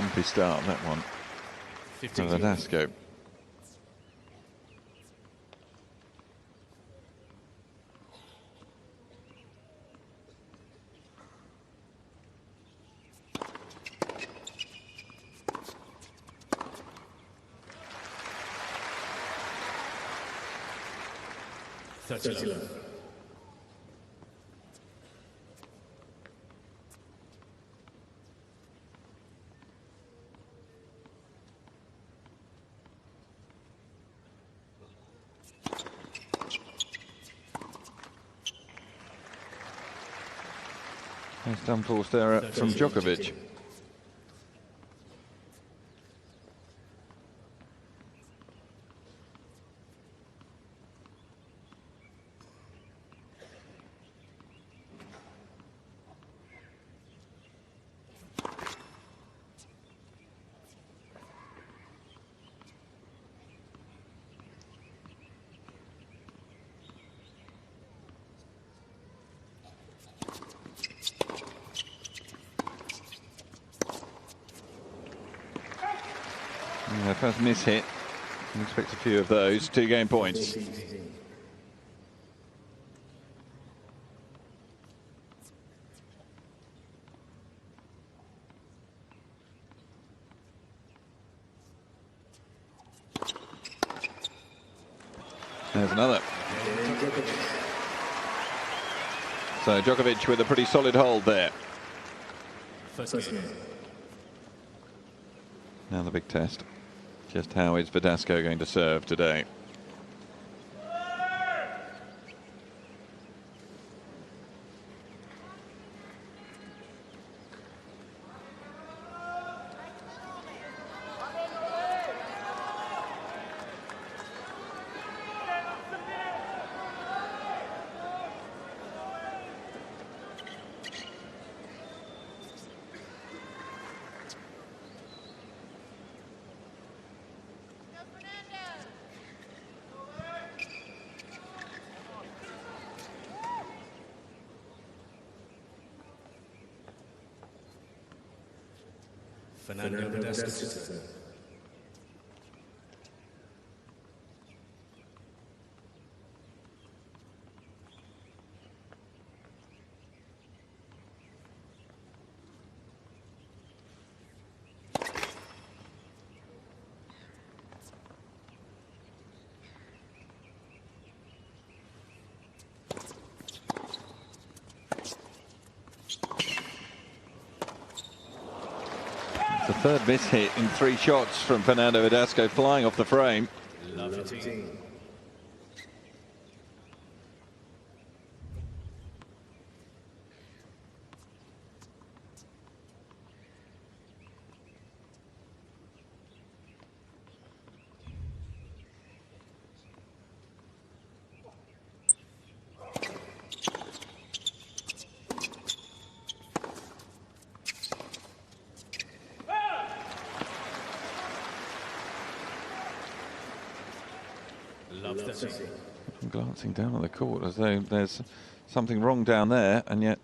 Lumpy start, that one. Verdasco. Nice downforce there from Djokovic. Yeah, first miss hit. Can expect a few of those. 2 game points. There's another. So Djokovic with a pretty solid hold there. Now the big test. Just how is Verdasco going to serve today? Verdasco. The third miss hit in 3 shots from Fernando Verdasco, flying off the frame. Lovely. I'm glancing down on the court as though there's something wrong down there, and yet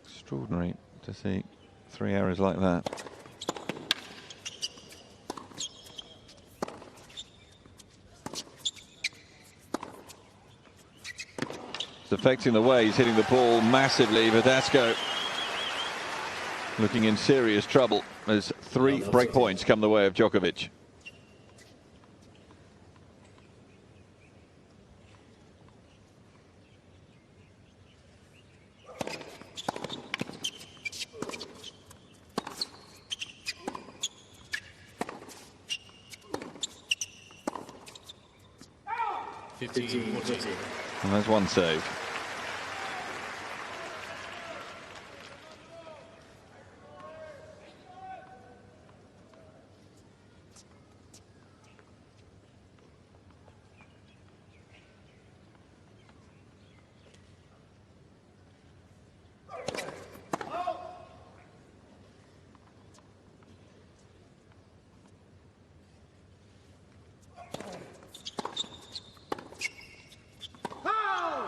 extraordinary to see 3 errors like that. It's affecting the way he's hitting the ball massively. Verdasco looking in serious trouble as 3 break points come the way of Djokovic. And there's 1 save.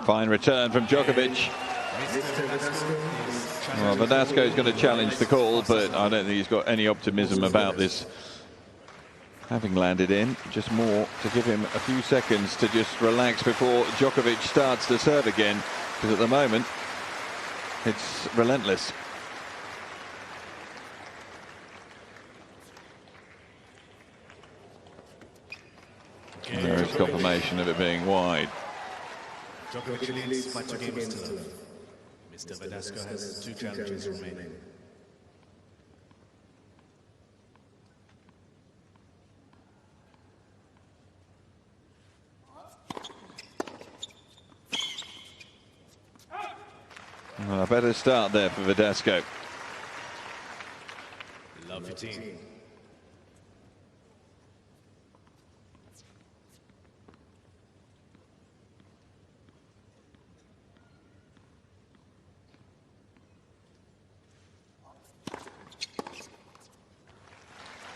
Fine return from Djokovic. Well, Verdasco is going to challenge the call, but I don't think he's got any optimism about this having landed in. Just more to give him a few seconds to just relax before Djokovic starts to serve again, because at the moment it's relentless. And there is confirmation of it being wide. Djokovic leads by 2 games to love. Mr. Verdasco has 2 challenges remaining. Well, a better start there for Verdasco. Love your team.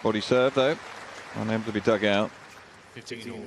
Body serve though, unable to be dug out. 15 all.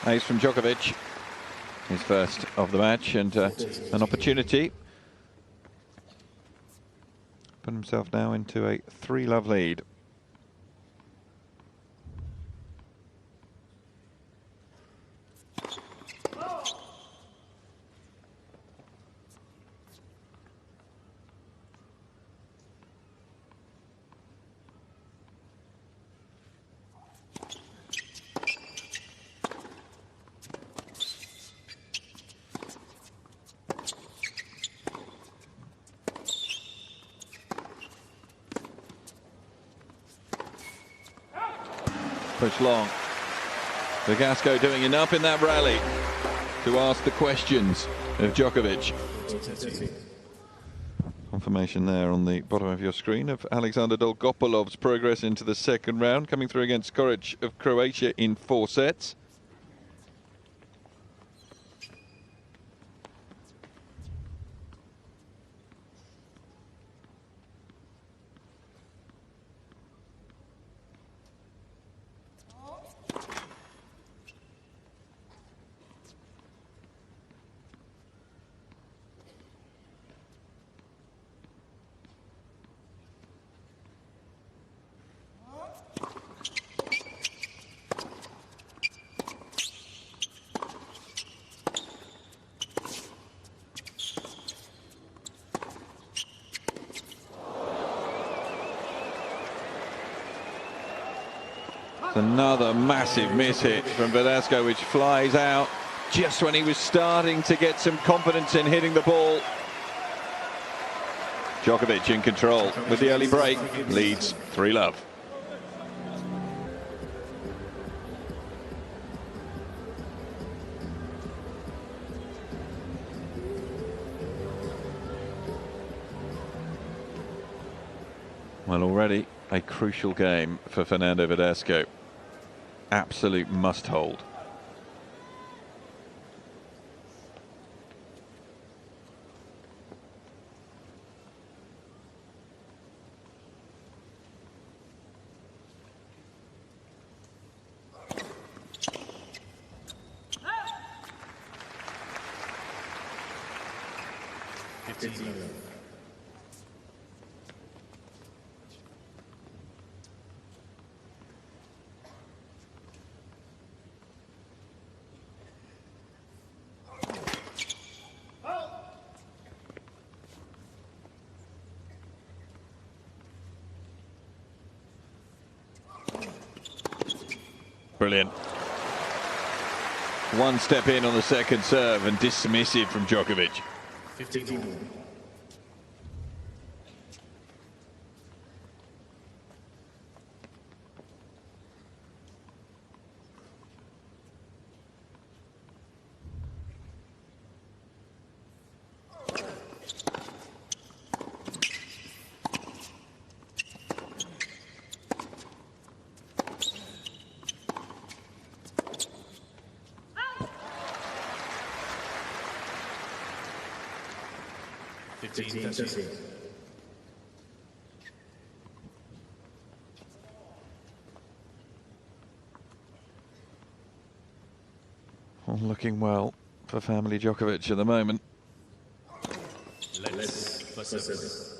Ace from Djokovic, his first of the match, and an opportunity. Put himself now into a 3-love lead. Push long. Verdasco doing enough in that rally to ask the questions of Djokovic. Confirmation there on the bottom of your screen of Alexander Dolgopolov's progress into the second round, coming through against Koric of Croatia in 4 sets. Another massive miss hit from Verdasco, which flies out just when he was starting to get some confidence in hitting the ball. Djokovic in control with the early break, leads 3-love. Well, already a crucial game for Fernando Verdasco. Absolute must hold. Brilliant. One step in on the second serve and dismissive from Djokovic. 15. All looking well for family Djokovic at the moment. Let's for service.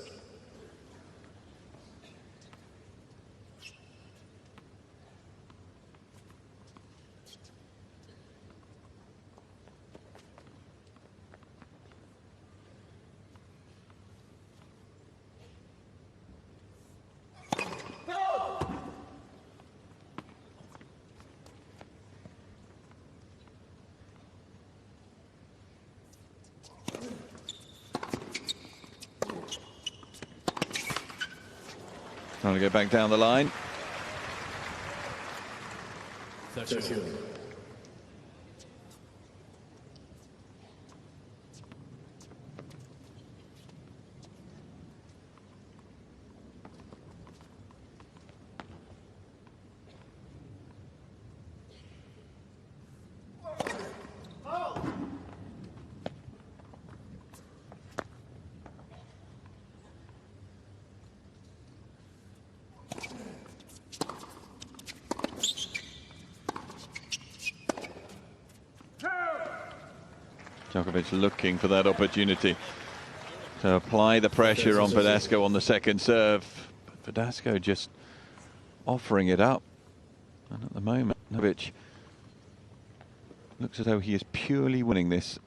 Trying to go back down the line. 30. Djokovic looking for that opportunity to apply the pressure on Verdasco on the second serve. But Verdasco just offering it up. And at the moment, Djokovic looks as though he is purely winning this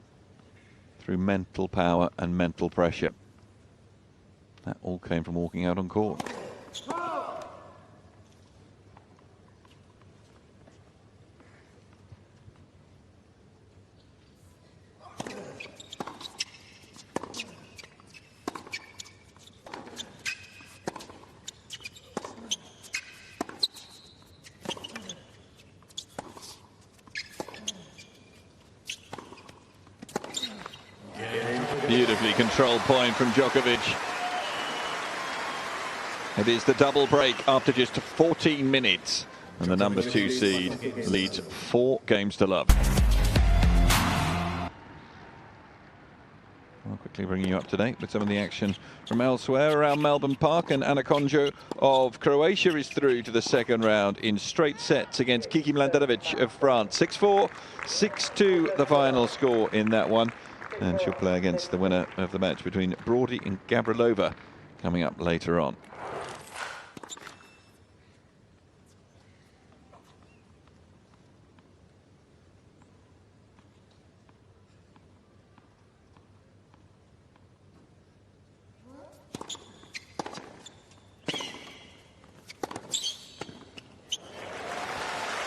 through mental power and mental pressure. That all came from walking out on court. Beautifully controlled point from Djokovic. It is the double break after just 14 minutes. And the number 2 seed leads 4 games to love. I'll quickly bring you up to date with some of the action from elsewhere around Melbourne Park. And Ana Konjo of Croatia is through to the second round in straight sets against Kiki Mladenovic of France. 6-4, 6-2 the final score in that one. And she'll play against the winner of the match between Brody and Gavrilova coming up later on.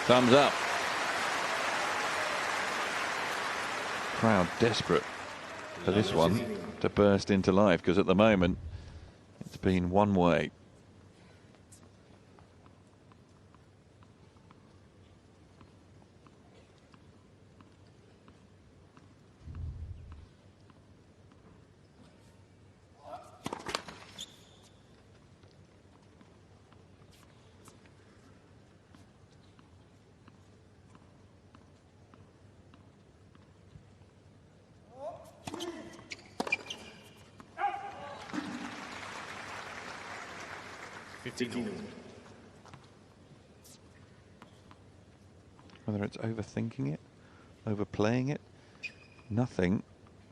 Thumbs up. Crowd desperate for this one to burst into life, because at the moment it's been one way. Whether it's overthinking it, overplaying it, nothing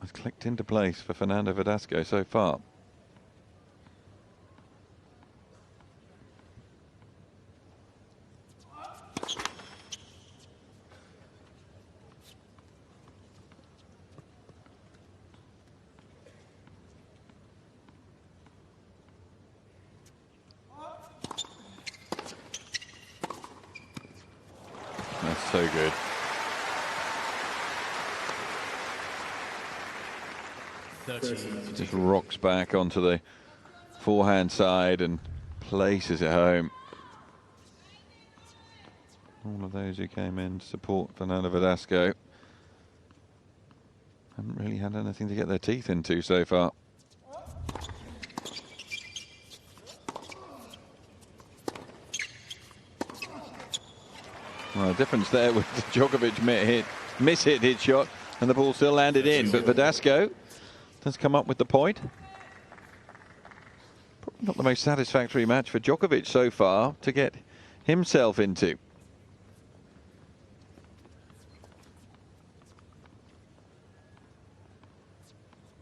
has clicked into place for Fernando Verdasco so far. That's so good. 30. Just rocks back onto the forehand side and places it home. All of those who came in to support Fernando Verdasco haven't really had anything to get their teeth into so far. Well, the difference there with Djokovic miss-hit his shot and the ball still landed in, but Verdasco does come up with the point. Probably not the most satisfactory match for Djokovic so far to get himself into.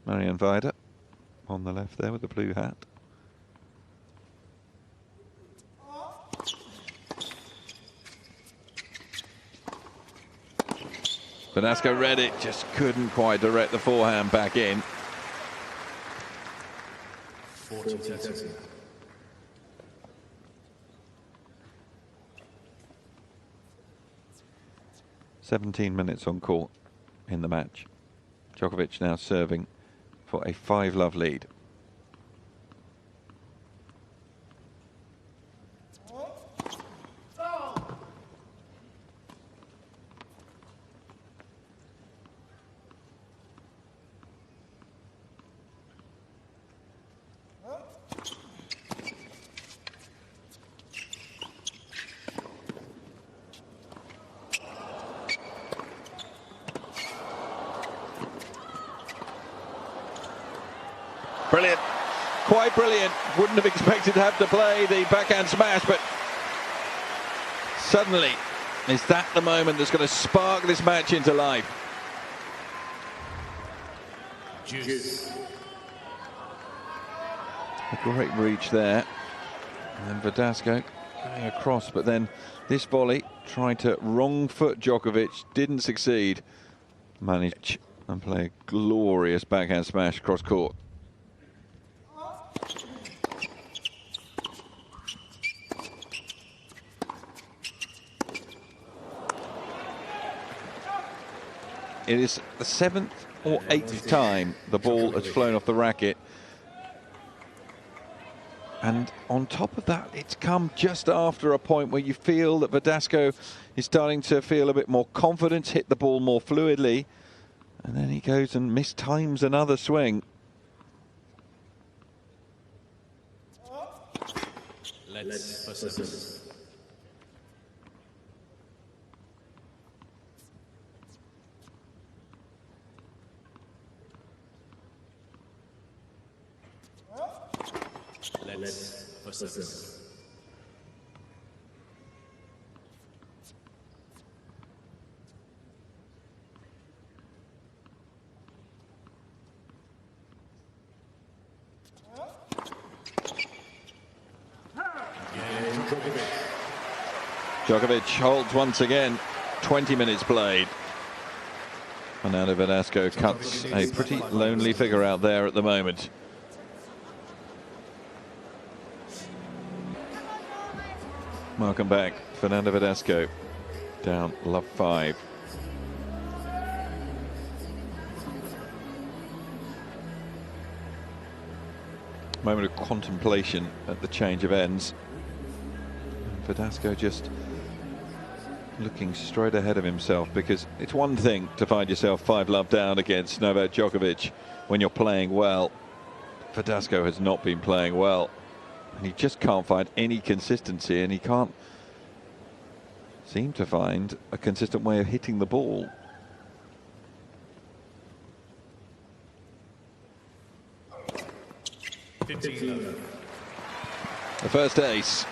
Marian Vida on the left there with the blue hat. Verdasco read it, just couldn't quite direct the forehand back in. 40-30. 17 minutes on court in the match. Djokovic now serving for a 5-love lead. Brilliant, quite brilliant. Wouldn't have expected to have to play the backhand smash, but suddenly, is that the moment that's going to spark this match into life? Juice. A great reach there. And Verdasco going across, but then this volley tried to wrong foot Djokovic, didn't succeed. Managed and play a glorious backhand smash across court. It is the 7th or 8th time the ball has flown off the racket. And on top of that, it's come just after a point where you feel that Verdasco is starting to feel a bit more confidence, hit the ball more fluidly. And then he goes and mistimes another swing. Let's persist. Let's persist. Djokovic holds once again. 20 minutes played. Fernando Verdasco cuts a pretty lonely figure out there at the moment. Welcome back. Fernando Verdasco down love 5. Moment of contemplation at the change of ends. Verdasco just looking straight ahead of himself, because it's one thing to find yourself 5-love down against Novak Djokovic when you're playing well. Verdasco has not been playing well, and he just can't find any consistency, and he can't seem to find a consistent way of hitting the ball. The first ace.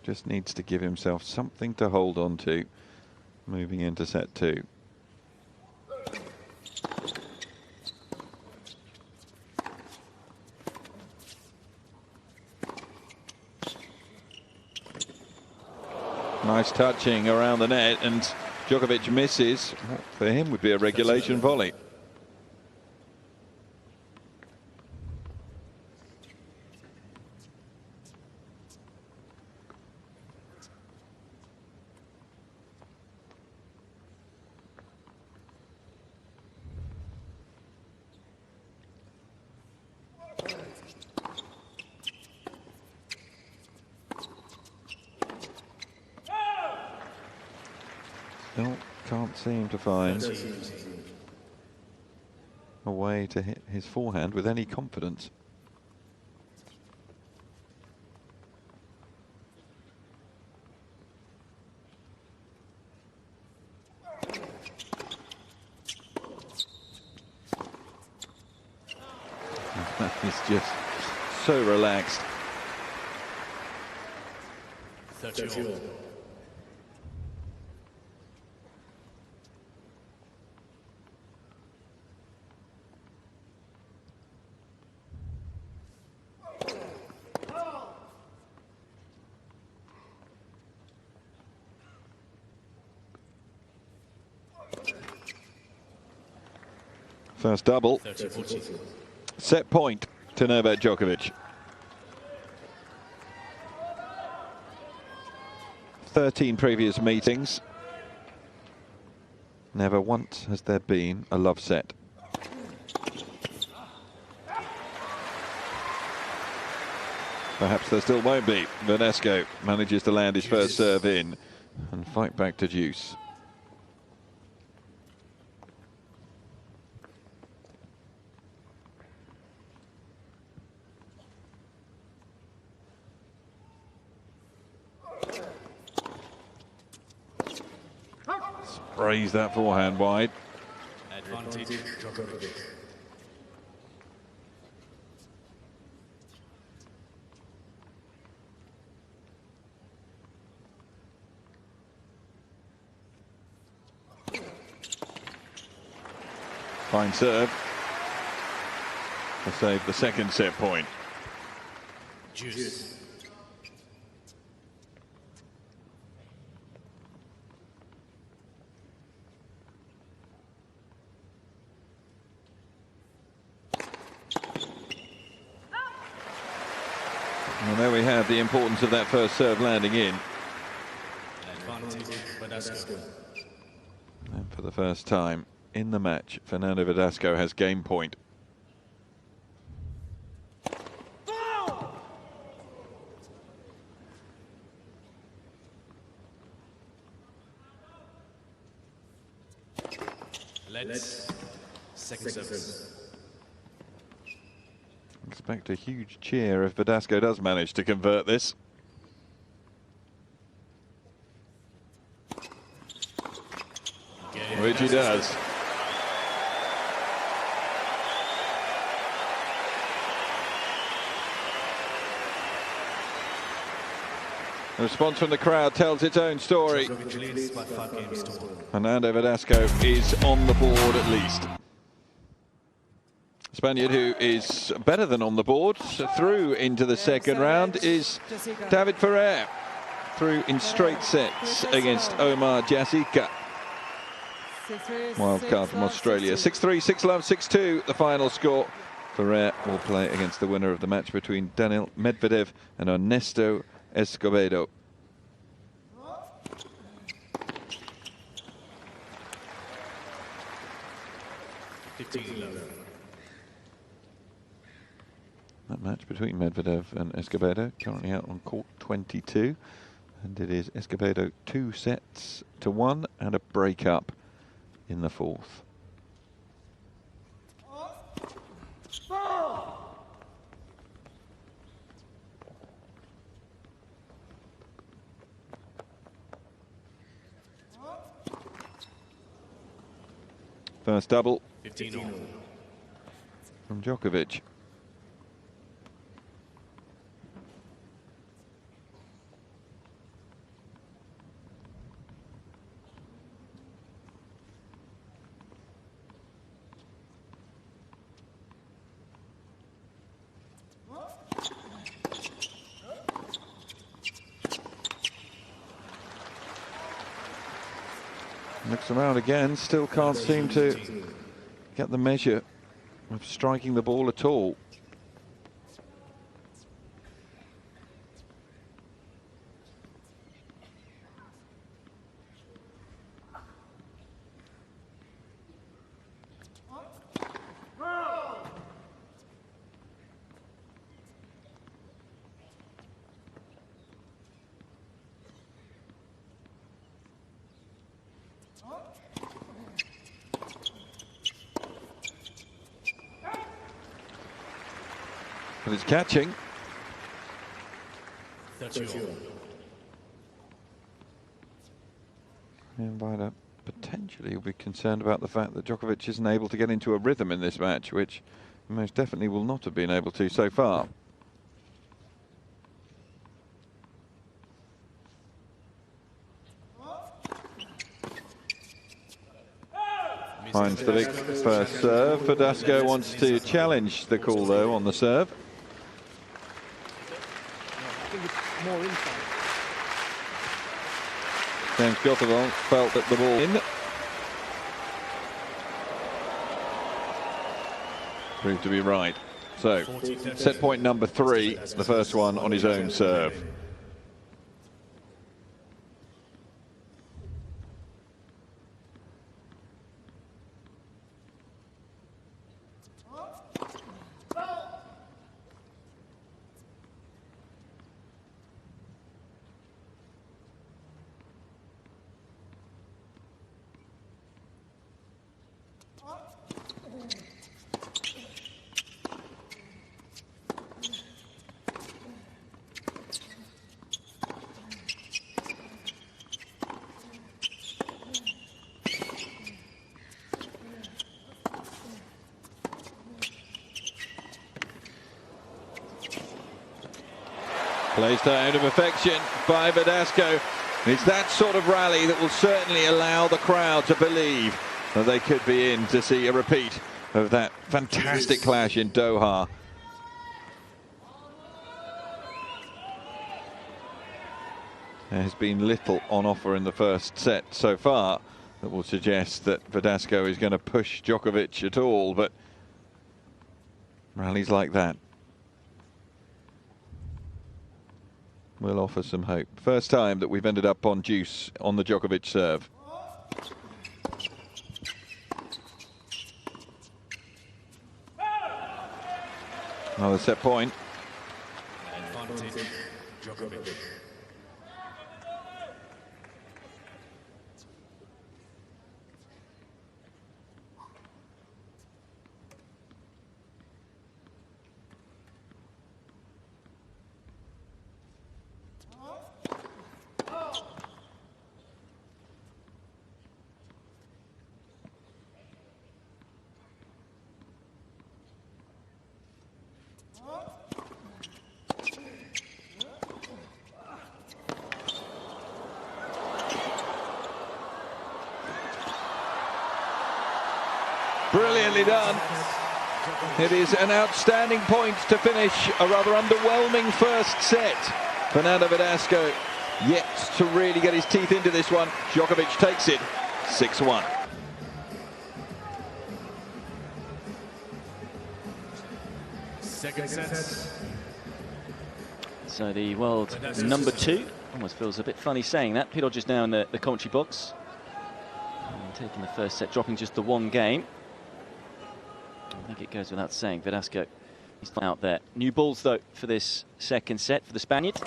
Just needs to give himself something to hold on to moving into set 2. Nice touching around the net, and Djokovic misses. What for him would be a regulation volley. Still can't seem to find a way to hit his forehand with any confidence. He's just so relaxed. 30 all. First double. 30-40. Set point to Novak Djokovic. 13 previous meetings. Never once has there been a love set. Perhaps there still won't be. Verdasco manages to land his first serve in and fight back to deuce. Sprays that forehand wide. Advantage Djokovic. Fine serve to save the second set point. Juice. Well, there we have the importance of that first serve landing in. Advantage Verdasco. And for the first time in the match, Fernando Verdasco has game point. Let's second service. Expect a huge cheer if Verdasco does manage to convert this. Which he does. The response from the crowd tells its own story. Djokovic leads by 5 games to 1. Fernando Verdasco is on the board at least. Spaniard, who is better than on the board, through into the second round, is David Ferrer, through in straight sets against Omar Jasica. Wild card from Australia. 6-3, 6-love, 6-2, the final score. Ferrer will play against the winner of the match between Daniil Medvedev and Ernesto Escobedo. That match between Medvedev and Escobedo currently out on court 22, and it is Escobedo 2-1 and a break up in the fourth. First double 15 all. from Djokovic. Looks around again, still can't seem to get the measure of striking the ball at all. But it's catching. 30-all. And Vida potentially will be concerned about the fact that Djokovic isn't able to get into a rhythm in this match, which most definitely will not have been able to so far. Finds the big first serve. Verdasco wants to challenge the call though on the serve. I think it's more inside. James Djokovic felt that the ball in. Proved to be right. So, set point number 3, the first one on his own serve. Plays to out of affection by Verdasco. It's that sort of rally that will certainly allow the crowd to believe that they could be in to see a repeat of that fantastic clash in Doha. There has been little on offer in the first set so far that will suggest that Verdasco is going to push Djokovic at all, but rallies like that will offer some hope. First time that we've ended up on deuce on the Djokovic serve. Another set point. Advantage, Djokovic. Brilliantly done. It is an outstanding point to finish a rather underwhelming first set. Fernando Verdasco yet to really get his teeth into this one. Djokovic takes it 6-1. Second set. So the world number 2, almost feels a bit funny saying that. Peter just now in the commentary box. And taking the first set, dropping just the 1 game. I think it goes without saying, Verdasco is out there. New balls though for this second set for the Spaniard.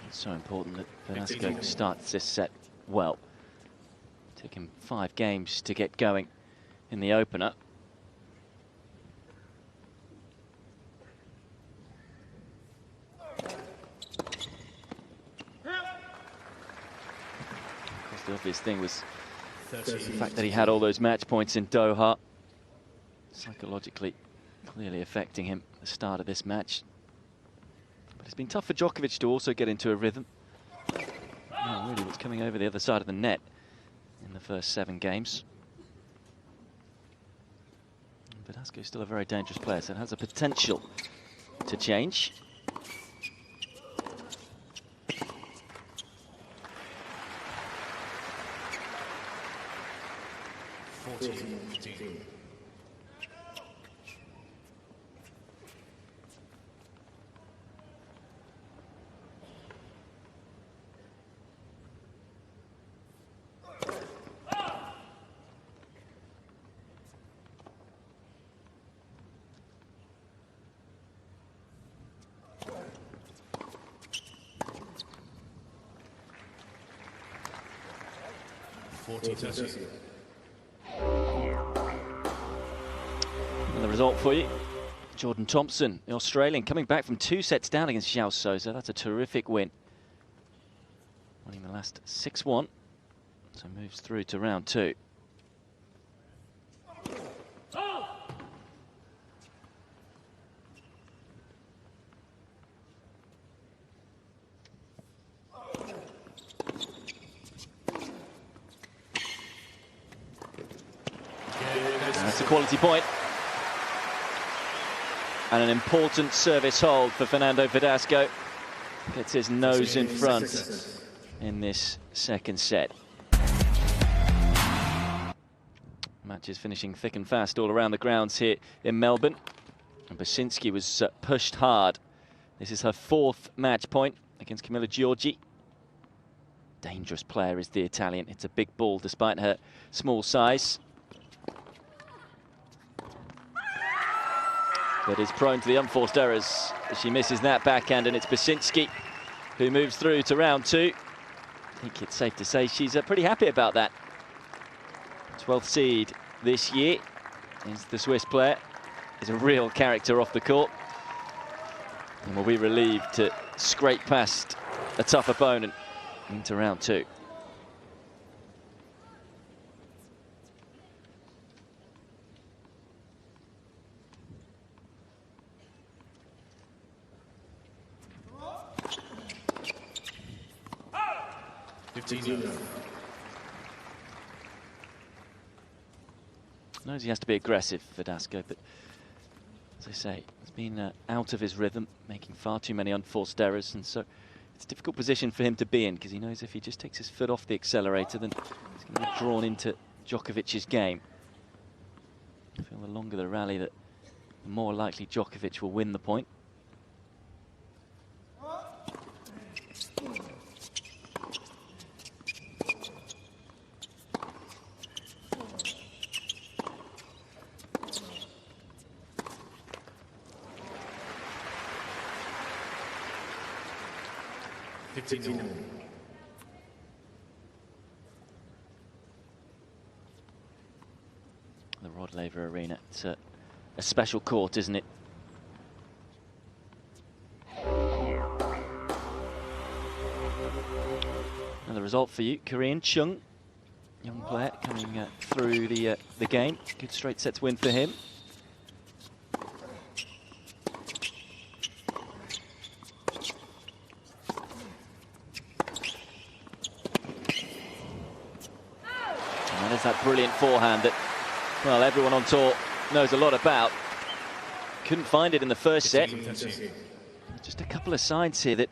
It's so important that Verdasco starts this set well. Took him 5 games to get going in the opener. Of course, the obvious thing was the fact that he had all those match points in Doha. Psychologically, clearly affecting him at the start of this match. But it's been tough for Djokovic to also get into a rhythm. Now, really, what's coming over the other side of the net in the first 7 games. Verdasco is still a very dangerous player, so it has a potential to change. 14-15. And the result for you, Jordan Thompson, the Australian, coming back from 2 sets down against Xiao Souza. That's a terrific win. Winning the last 6-1, so moves through to round 2. That's a quality point. And an important service hold for Fernando Verdasco. Gets his nose in front in this second set. Match is finishing thick and fast all around the grounds here in Melbourne. And Basinski was pushed hard. This is her 4th match point against Camilla Giorgi. Dangerous player is the Italian. It's a big ball despite her small size. But is prone to the unforced errors. She misses that backhand, and it's Basinski who moves through to round 2. I think it's safe to say she's pretty happy about that. 12th seed this year is the Swiss player. Is a real character off the court. And will be relieved to scrape past a tough opponent into round 2. Knows he has to be aggressive, Verdasco, but as I say, he's been out of his rhythm, making far too many unforced errors, and so it's a difficult position for him to be in, because he knows if he just takes his foot off the accelerator, then he's going to be drawn into Djokovic's game. I feel the longer the rally, the more likely Djokovic will win the point. The Rod Laver Arena, it's a special court, isn't it? Another result for you, Korean Chung, young player coming through the game. Good straight sets win for him. And there's that brilliant forehand that, well, everyone on tour knows a lot about. Couldn't find it in the first set. Just a couple of signs here that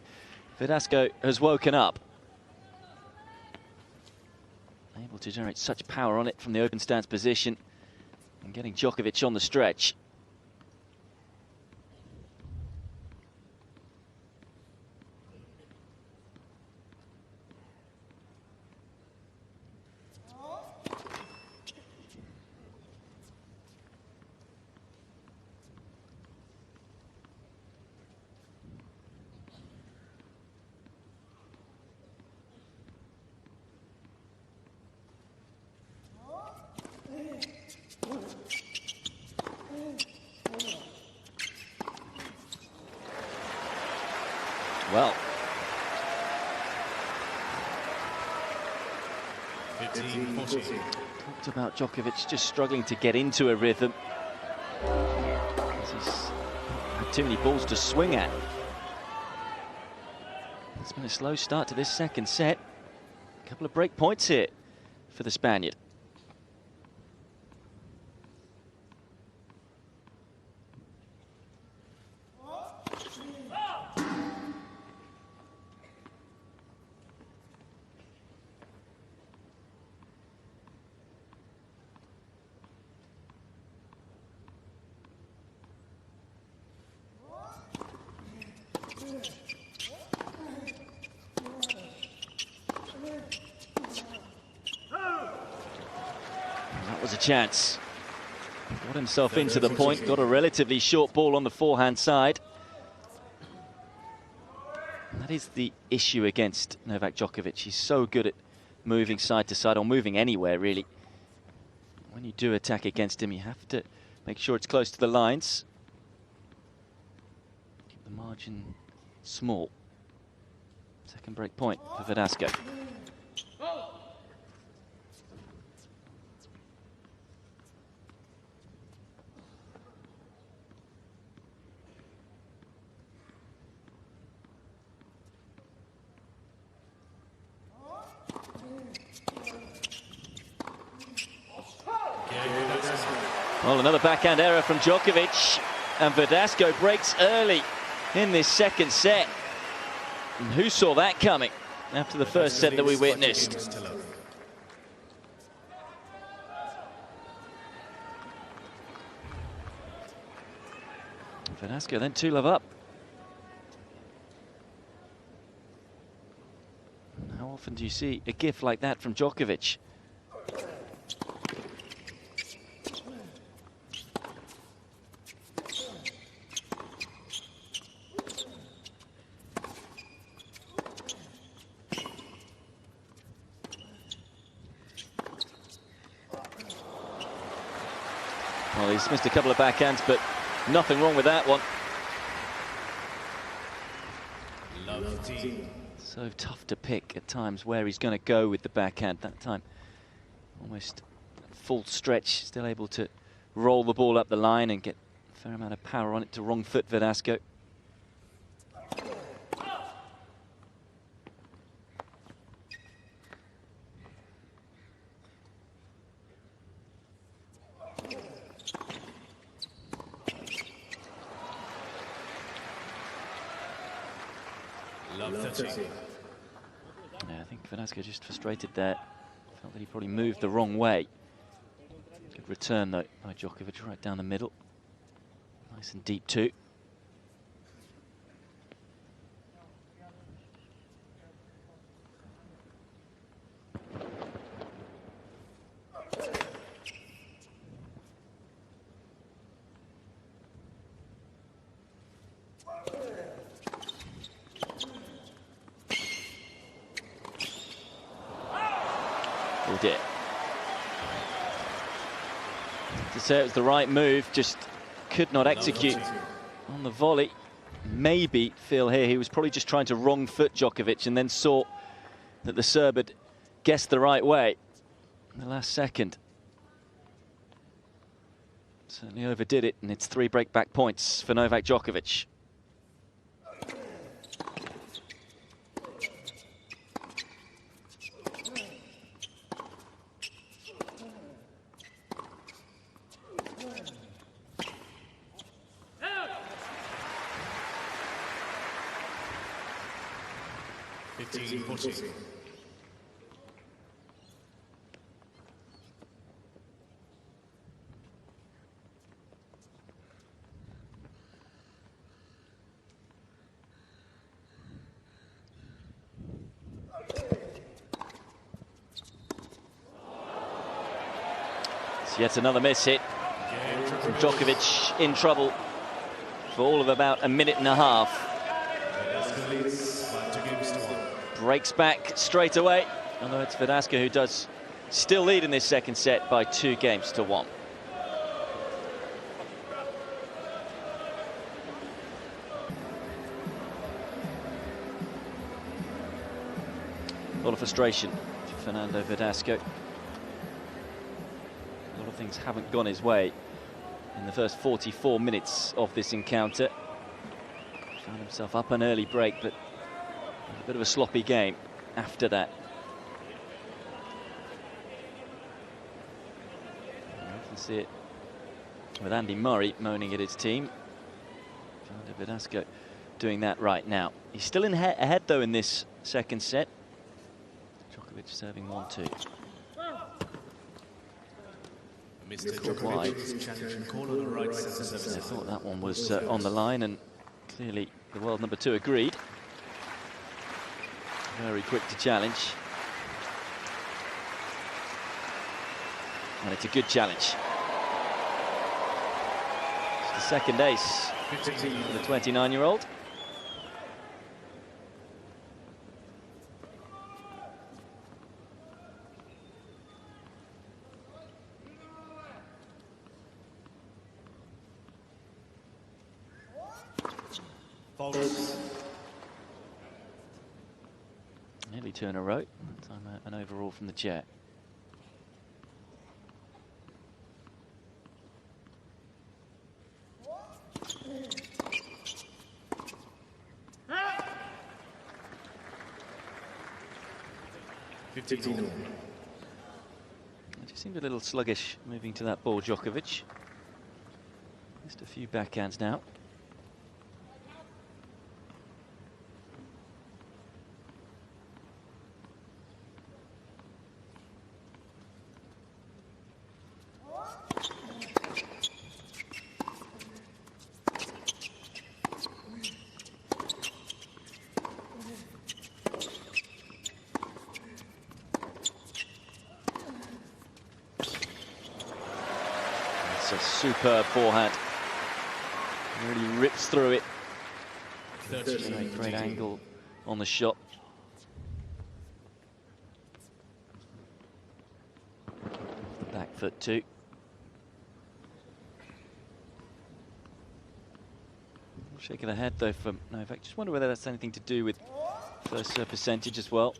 Verdasco has woken up. Able to generate such power on it from the open stance position and getting Djokovic on the stretch. Well, 15-14. Talked about Djokovic just struggling to get into a rhythm. He's had too many balls to swing at. It's been a slow start to this second set. A couple of break points here for the Spaniard. That was a chance. Got himself into the point, got a relatively short ball on the forehand side. And that is the issue against Novak Djokovic. He's so good at moving side to side, or moving anywhere really. When you do attack against him, you have to make sure it's close to the lines. Keep the margin small. Second break point for Verdasco. Well, another backhand error from Djokovic, and Verdasco breaks early in this second set. And who saw that coming after the first set that we witnessed? Verdasco then 2-love up. How often do you see a gift like that from Djokovic? Well, he's missed a couple of backhands, but nothing wrong with that one. So tough to pick at times where he's going to go with the backhand. That time, almost full stretch, still able to roll the ball up the line and get a fair amount of power on it to wrong foot Verdasco. Yeah, I think Verdasco just frustrated there. Felt that he probably moved the wrong way. Good return though by Djokovic right down the middle. Nice and deep too. It. To say it was the right move, just could not execute on the volley. Maybe feel here he was probably just trying to wrong foot Djokovic and then saw that the Serb had guessed the right way in the last second. Certainly overdid it, and it's 3 break-back points for Novak Djokovic. It's yet another miss hit. Djokovic in trouble for all of about a minute and a half. Breaks back straight away, although it's Verdasco who does still lead in this second set by 2-1. A lot of frustration for Fernando Verdasco. A lot of things haven't gone his way in the first 44 minutes of this encounter. Found himself up an early break, but a bit of a sloppy game after that. You can see it with Andy Murray moaning at his team. Fernando Verdasco doing that right now. He's still ahead though in this second set. Djokovic serving 1-2. Mr. Djokovic challenging call on the right center service. I thought that one was on the line, and clearly the world number 2 agreed. Very quick to challenge. And it's a good challenge. It's the second ace for the 29-year-old. Nearly two in a row. Time an overall from the chair. It just seemed a little sluggish moving to that ball, Djokovic. Just a few backhands now. A superb forehand, really rips through it. Great angle on the shot. Back foot too. Shake of the head though from Novak. Just wonder whether that's anything to do with first serve percentage as well.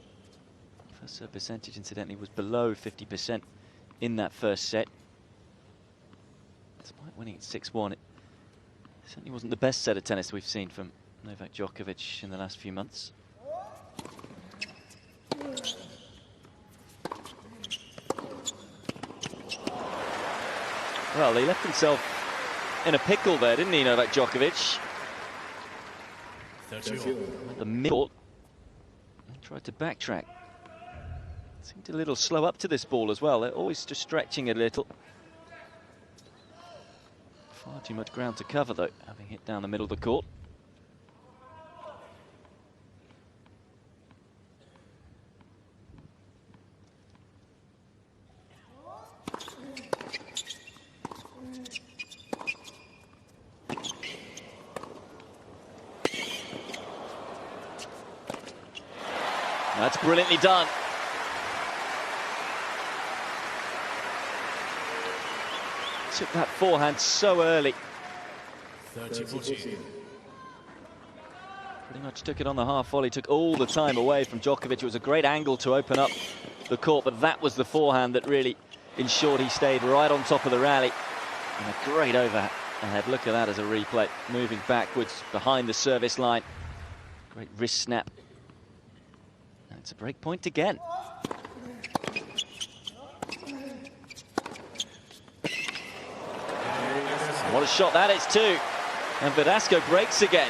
First serve percentage, incidentally, was below 50% in that first set. Despite winning at 6-1, it certainly wasn't the best set of tennis we've seen from Novak Djokovic in the last few months. Well, he left himself in a pickle there, didn't he, Novak Djokovic? At the middle, and tried to backtrack. Seemed a little slow up to this ball as well. They're always just stretching it a little. Far too much ground to cover, though, having hit down the middle of the court. That's brilliantly done. Took that forehand so early. 30-14. Pretty much took it on the half volley, took all the time away from Djokovic. It was a great angle to open up the court, but that was the forehand that really ensured he stayed right on top of the rally. And a great overhead. Look at that as a replay. Moving backwards behind the service line. Great wrist snap. And it's a break point again. What a shot that is too. And Verdasco breaks again.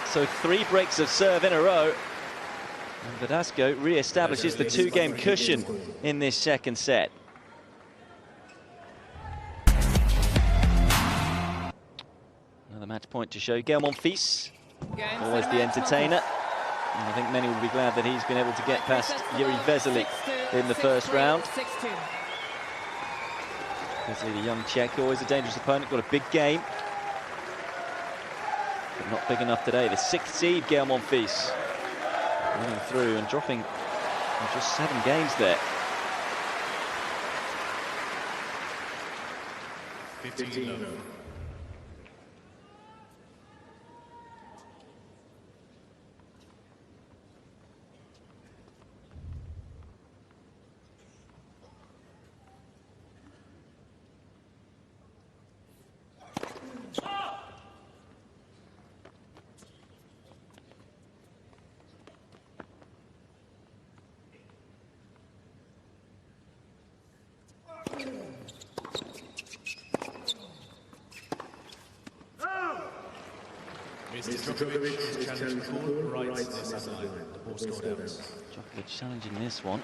So 3 breaks of serve in a row. And Verdasco re-establishes the 2-game cushion in this second set. Another match point to show. Gael Monfils, always the entertainer. And I think many will be glad that he's been able to get past Yuri Vesely in the first round. Vesely, the young Czech, always a dangerous opponent, got a big game. But not big enough today. The 6th seed, Gael Monfils, running through and dropping in just 7 games there. 15-11. Mr. Djokovic is challenging court right near sideline. The ball scored out. Djokovic challenging this one.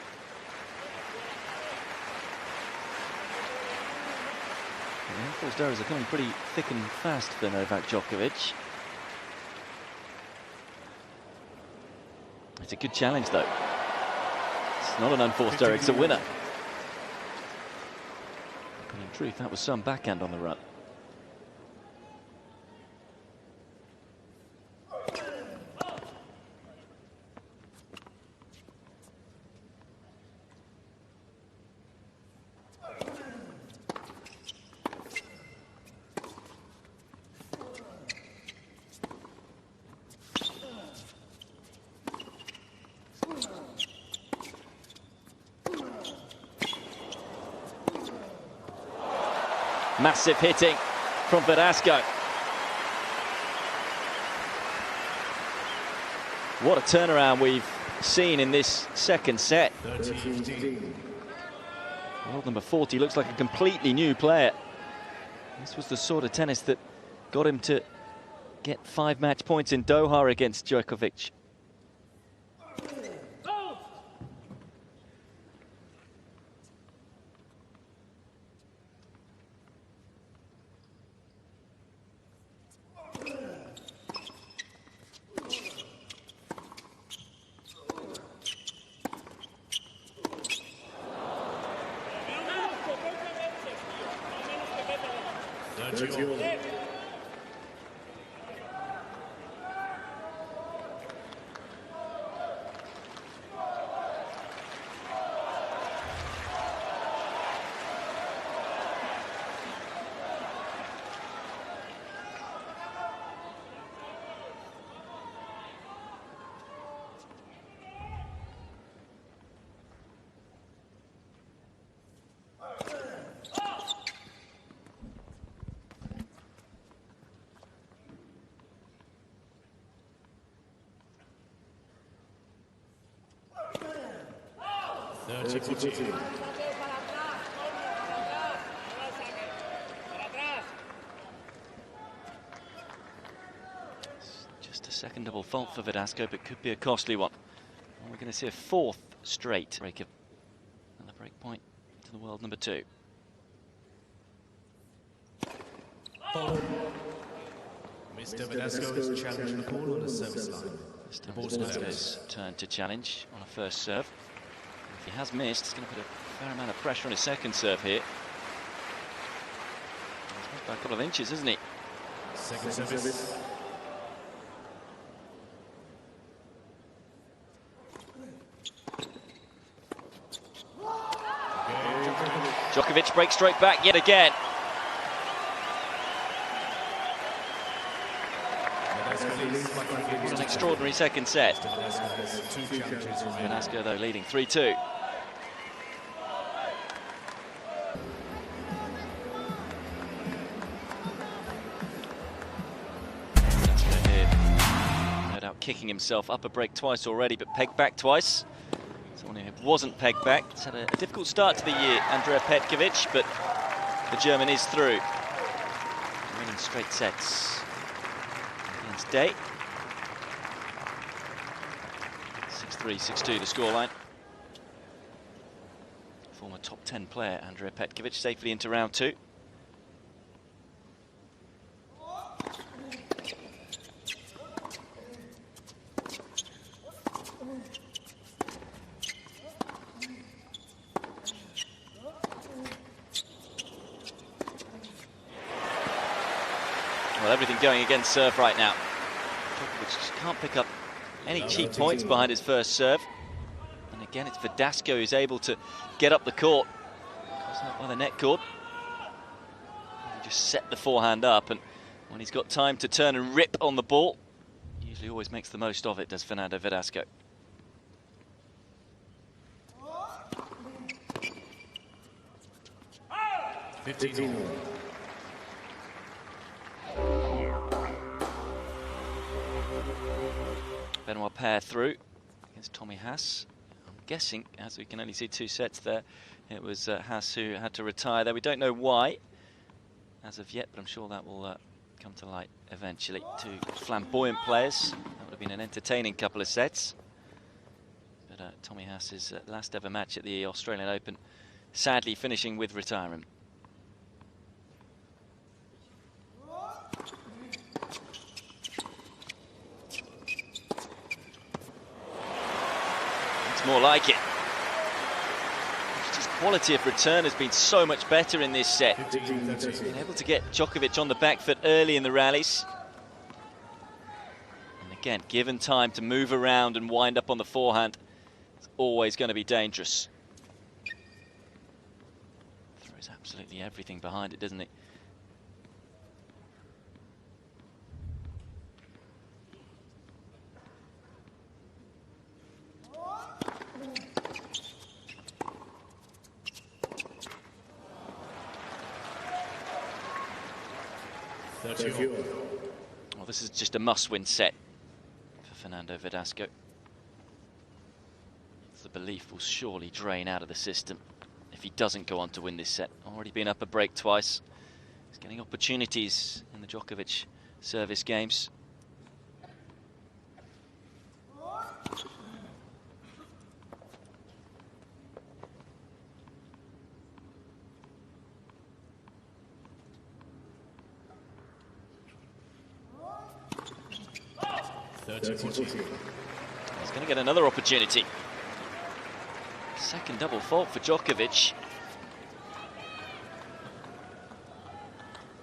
The unforced errors are coming pretty thick and fast for Novak Djokovic. It's a good challenge though. It's not an unforced error, it's a winner. In truth, that was some backhand on the run. Massive hitting from Verdasco. What a turnaround we've seen in this second set. World number 40 looks like a completely new player. This was the sort of tennis that got him to get 5 match points in Doha against Djokovic. Just a second double fault for Verdasco, but could be a costly one. And we're going to see a 4th straight break and the break point to the world number 2. Mr. Verdasco is challenging the ball on the service line. Mr. Verdasco's turn to challenge on a first serve. If he has missed, it's going to put a fair amount of pressure on his second serve here. He's missed by a couple of inches, isn't he? Second service. Djokovic breaks straight back yet again. It's an extraordinary second set. Verdasco, though, leading 3-2. Verdasco here, no doubt kicking himself up a break twice already, but pegged back twice. Someone who wasn't pegged back. It's had a difficult start to the year, Andrea Petkovic, but the German is through. Winning straight sets against Day. 6-3, 6-2 the scoreline. Former top 10 player Andrea Petkovic safely into round 2. Well, everything going against serve right now. Djokovic just can't pick up any cheap points behind his first serve. And again, it's Verdasco who's able to get up the court. Caught up by the net cord. He just set the forehand up, and when he's got time to turn and rip on the ball, he usually always makes the most of it, does Fernando Verdasco. Benoit Paire through against Tommy Haas. I'm guessing, as we can only see 2 sets there, it was Haas who had to retire there. We don't know why as of yet, but I'm sure that will come to light eventually. 2 flamboyant players. That would have been an entertaining couple of sets. But Tommy Haas's last ever match at the Australian Open, sadly finishing with retirement. More like it. He's just quality of return has been so much better in this set. 15-13. Been able to get Djokovic on the back foot early in the rallies. And again, given time to move around and wind up on the forehand, it's always going to be dangerous. Throws absolutely everything behind it, doesn't he? Well, this is just a must-win set for Fernando Verdasco. The belief will surely drain out of the system if he doesn't go on to win this set. Already been up a break twice. He's getting opportunities in the Djokovic service games. He's going to get another opportunity. Second double fault for Djokovic.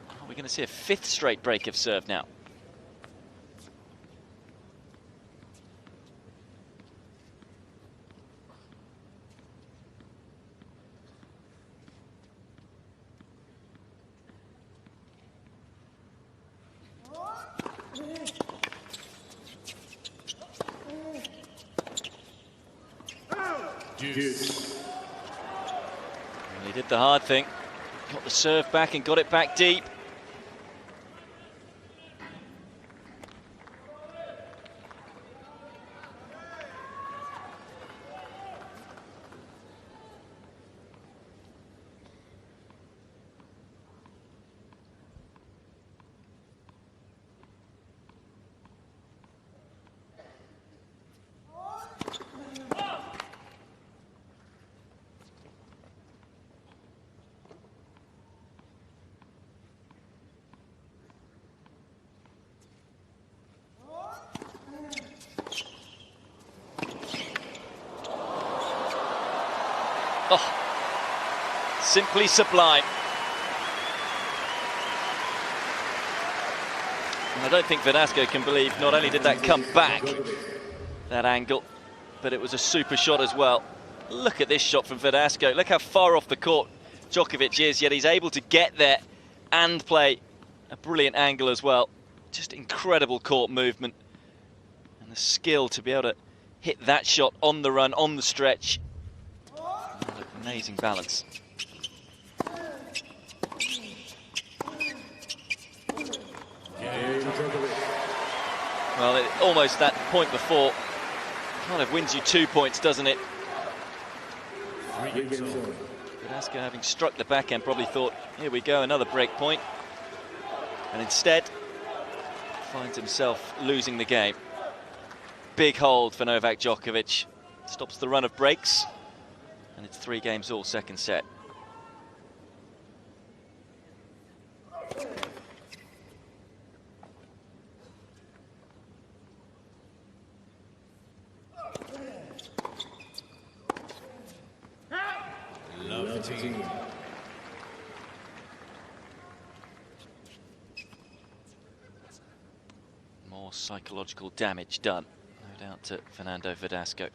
Are we going to see a fifth straight break of serve now? Well, he did the hard thing. Got the serve back and got it back deep. Oh, simply sublime. And I don't think Verdasco can believe not only did that come back, that angle, but it was a super shot as well. Look at this shot from Verdasco. Look how far off the court Djokovic is, yet he's able to get there and play a brilliant angle as well. Just incredible court movement and the skill to be able to hit that shot on the run, on the stretch. Amazing balance. Well, almost that point before kind of wins you 2 points, doesn't it? Verdasco, having struck the backhand, probably thought, here we go, another break point. And instead, finds himself losing the game. Big hold for Novak Djokovic. Stops the run of breaks. And it's 3 games all, second set. More psychological damage done, no doubt, to Fernando Verdasco.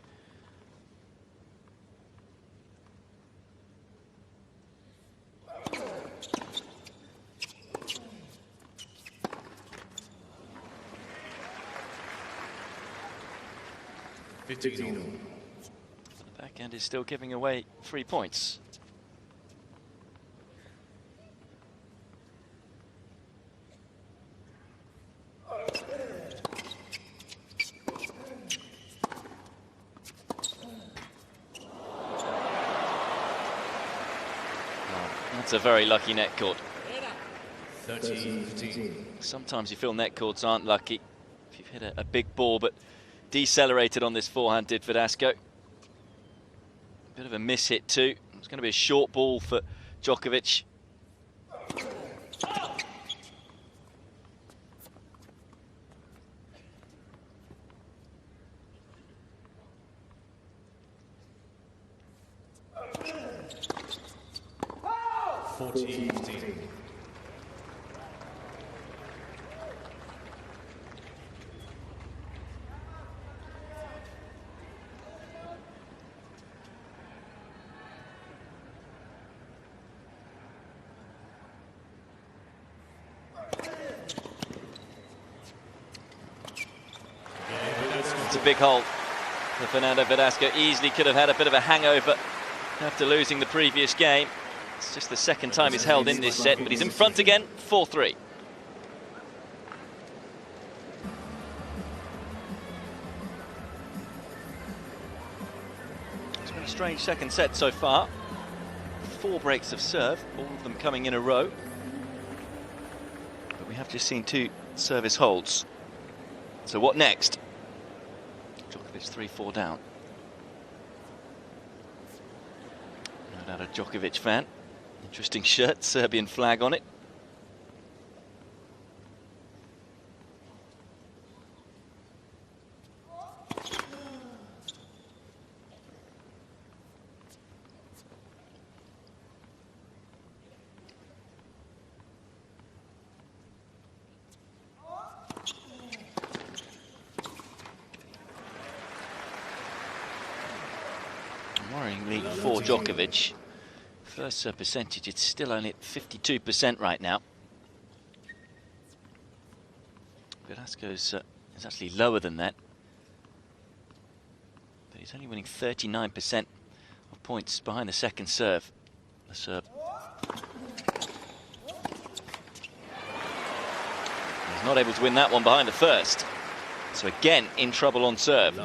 The backhand is still giving away 3 points. That's a very lucky net court. 13-15. Sometimes you feel net courts aren't lucky. If you've hit a big ball, but decelerated on this forehand did Verdasco. Bit of a miss hit too. It's going to be a short ball for Djokovic. 14-15. It's a big hole for Fernando Verdasco. Easily could have had a bit of a hangover after losing the previous game. It's just the second time he's held in this set, but he's in front again, 4-3. It's been a strange second set so far. 4 breaks of serve, all of them coming in a row. But we have just seen 2 service holds. So what next? Djokovic 3-4 down. No doubt a Djokovic fan. Interesting shirt, Serbian flag on it. Worryingly for Djokovic. First serve percentage, it's still only at 52% right now. Verdasco's is actually lower than that. But he's only winning 39% of points behind the second serve. The serve. He's not able to win that one behind the first. So again, in trouble on serve.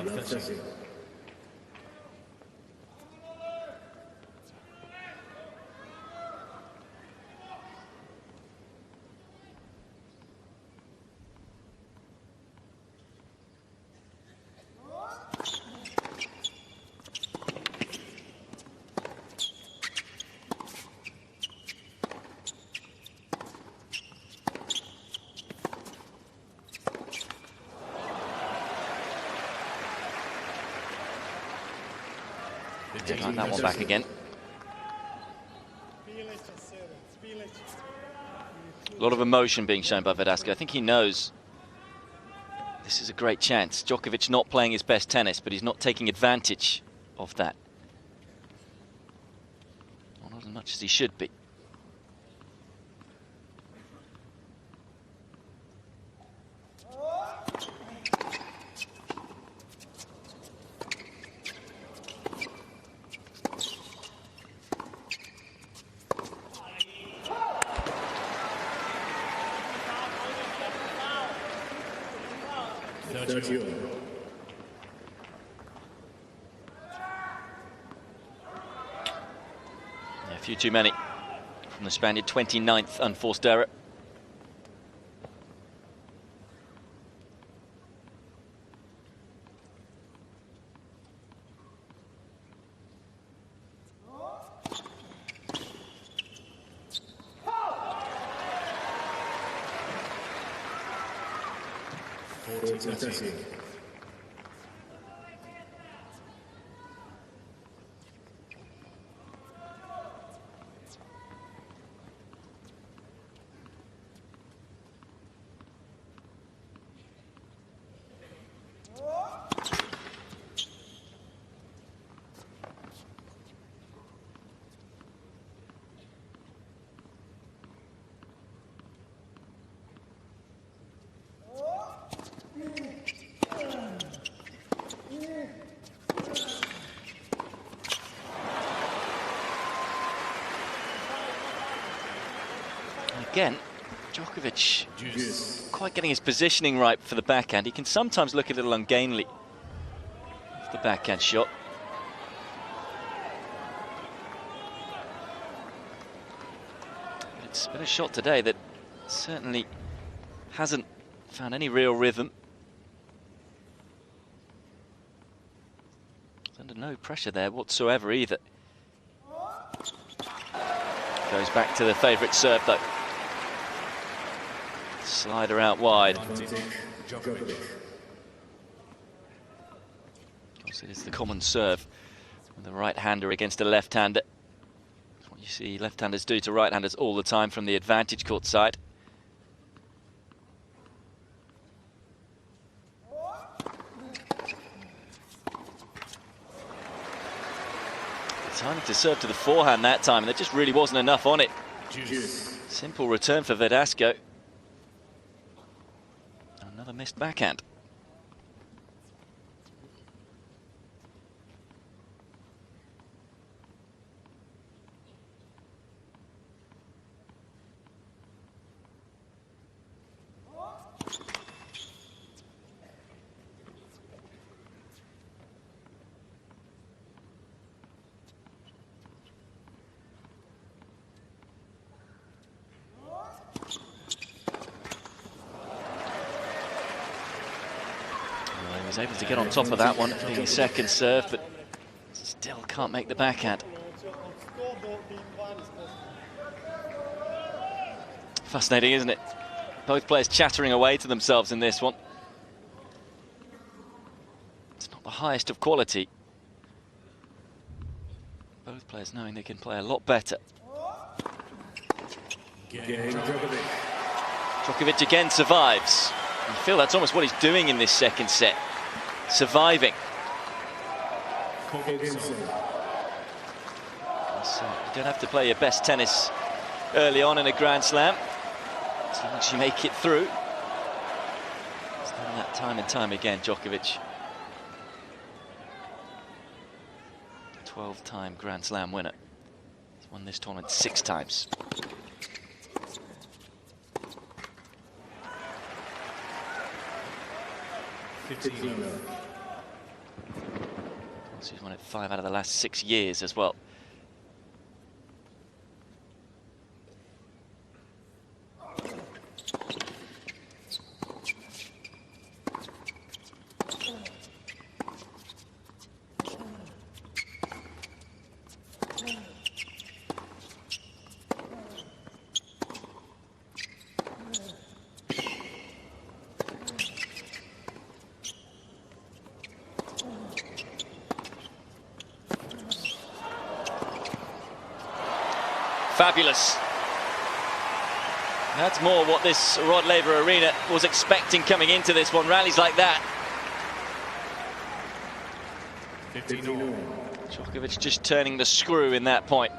Like that one back again. A lot of emotion being shown by Verdasco. I think he knows this is a great chance. Djokovic not playing his best tennis, but he's not taking advantage of that. Well, not as much as he should be. Yeah, a few too many from the Spaniard. 29th unforced error. Again, Djokovic quite getting his positioning right for the backhand. He can sometimes look a little ungainly with the backhand shot. But it's been a shot today that certainly hasn't found any real rhythm. He's under no pressure there whatsoever either. Goes back to the favourite serve though. Slider out wide. Of course, it is the common serve with the right-hander against a left-hander. That's what you you see left-handers do to right-handers all the time from the advantage court side. Decided to serve to the forehand that time, and there just really wasn't enough on it. Simple return for Verdasco. Another missed backhand. He was able to get on top of that one, being his second serve, but still can't make the backhand. Fascinating, isn't it? Both players chattering away to themselves in this one. It's not the highest of quality. Both players knowing they can play a lot better. Djokovic again survives. You feel that's almost what he's doing in this second set. Surviving. So you don't have to play your best tennis early on in a Grand Slam, as long as you make it through. He's done that time and time again, Djokovic. 12-time Grand Slam winner. He's won this tournament 6 times. So he's won it 5 out of the last 6 years as well. Fabulous. That's more what this Rod Laver Arena was expecting coming into this one. Rallies like that. 15-all. Djokovic just turning the screw in that point.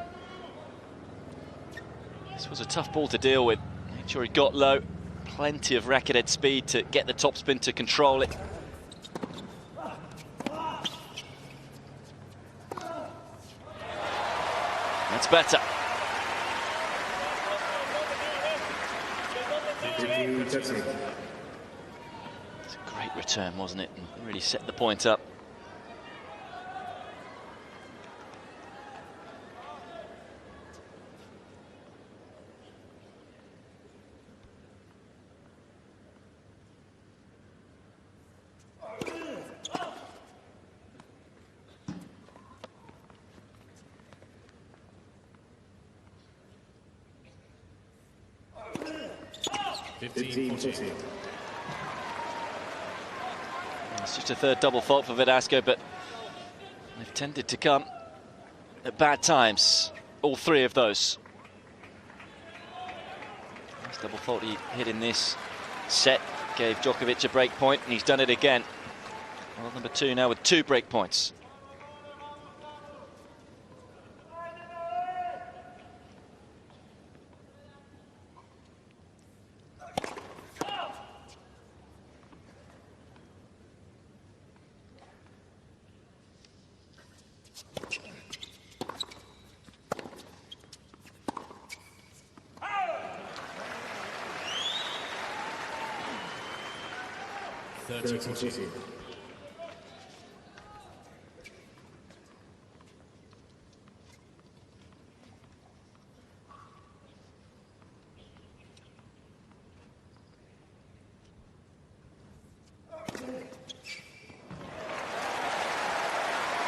This was a tough ball to deal with. Made sure he got low. Plenty of racket head speed to get the topspin to control it. That's better. It's a great return, wasn't it? And really set the point up. It's just a third double fault for Verdasco, but they've tended to come at bad times, all 3 of those. This double fault he hit in this set gave Djokovic a break point, and he's done it again. World number 2 now with 2 break points.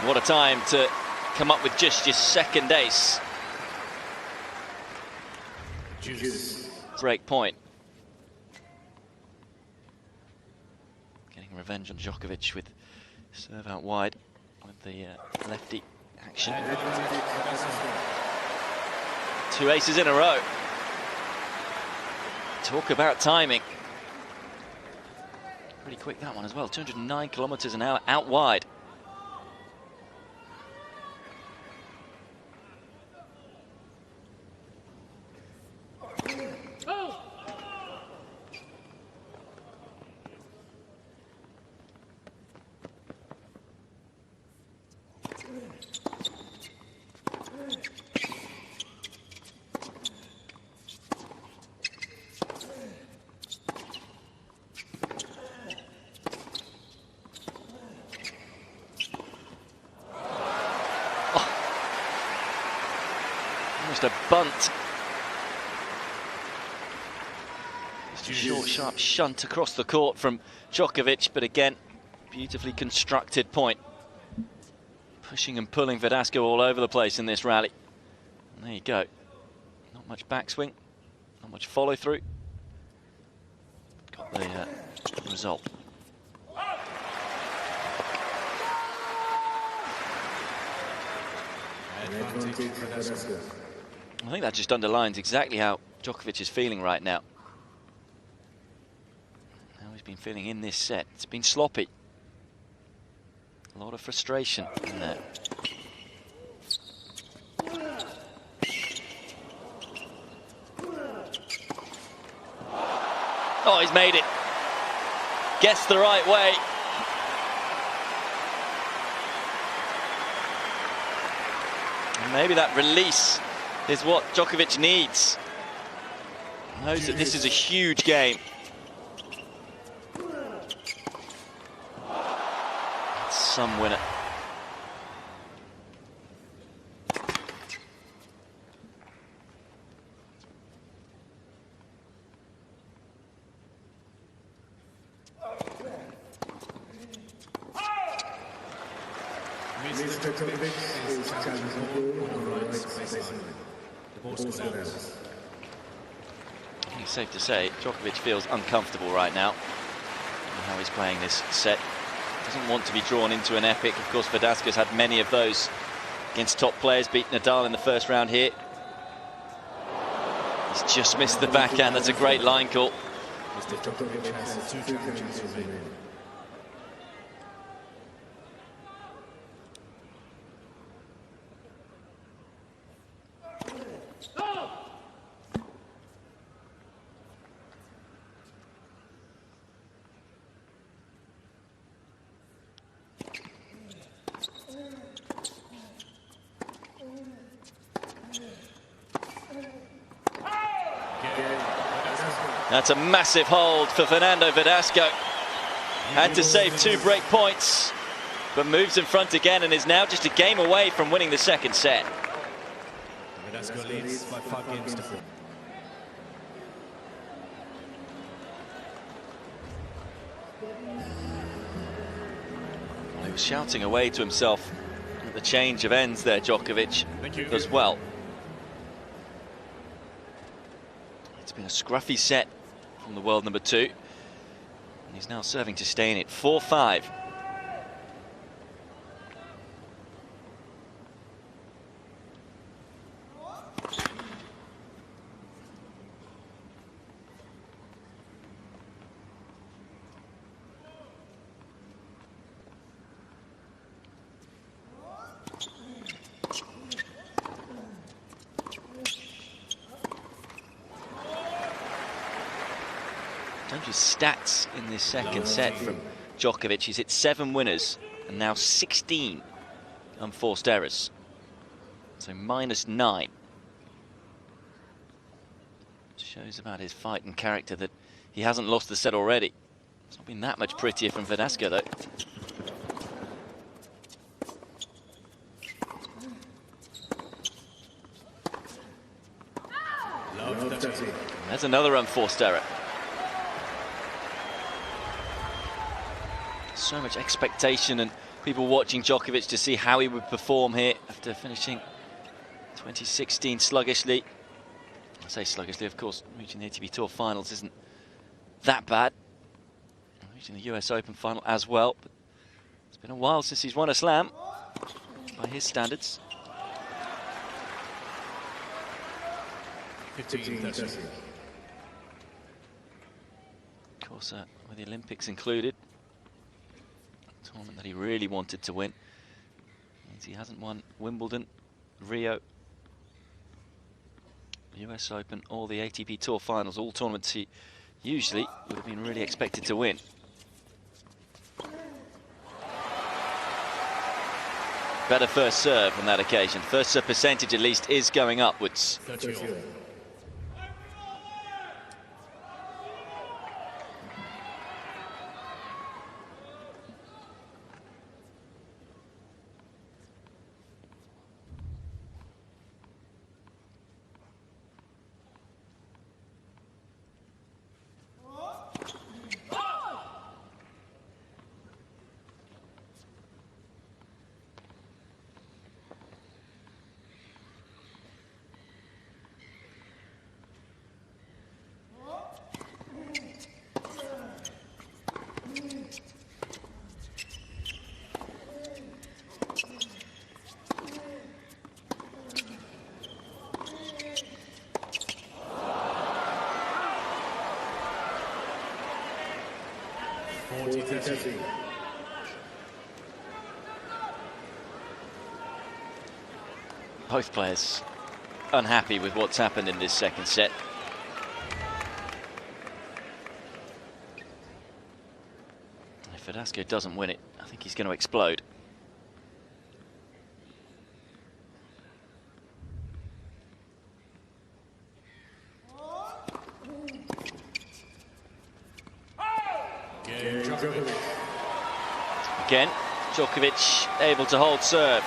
What a time to come up with just your second ace. Break point. Getting revenge on Djokovic with serve out wide with the lefty action. 2 aces in a row. Talk about timing. Pretty quick that one as well. 209 kilometers an hour out wide. Almost a bunt. Just a short, sharp shunt across the court from Djokovic, but again, beautifully constructed point. Pushing and pulling Verdasco all over the place in this rally. And there you go. Not much backswing, not much follow through. Got the result. I think that just underlines exactly how Djokovic is feeling right now. How he's been feeling in this set. It's been sloppy. A lot of frustration in there. Oh, he's made it. Gets the right way. And maybe that release is what Djokovic needs. He knows that this is a huge game. That's some winner. Mr. Djokovic is challenging the ball on the right baseline. The ball scored out. I think it's safe to say Djokovic feels uncomfortable right now in how he's playing this set. Doesn't want to be drawn into an epic. Of course, Verdasco's had many of those against top players. Beat Nadal in the first round here. He's just missed the backhand. That's a great line call. Mr. Djokovic has 2 challenges remaining. That's a massive hold for Fernando Verdasco. Had to save 2 break points, but moves in front again and is now just a game away from winning the second set. Verdasco leads by 5 games to 4. He was shouting away to himself at the change of ends there, Djokovic, as well. It's been a scruffy set from the world number 2. And he's now serving to stay in it. 4-5. In terms of stats in this second set from Djokovic, he's hit 7 winners and now 16 unforced errors. So -9. Shows about his fight and character that he hasn't lost the set already. It's not been that much prettier from Verdasco though. There's another unforced error. So much expectation and people watching Djokovic to see how he would perform here after finishing 2016 sluggishly. I say sluggishly, of course, reaching the ATP Tour finals isn't that bad. Reaching the US Open final as well. But it's been a while since he's won a slam, by his standards. 15-30. Of course, with the Olympics included, a tournament that he really wanted to win. Means he hasn't won Wimbledon, Rio, US Open, or the ATP Tour Finals, all tournaments he usually would have been really expected to win. Better first serve on that occasion. First serve percentage, at least, is going upwards. 30-all. Both players unhappy with what's happened in this second set. If Verdasco doesn't win it, I think he's going to explode. Again, Djokovic able to hold serve.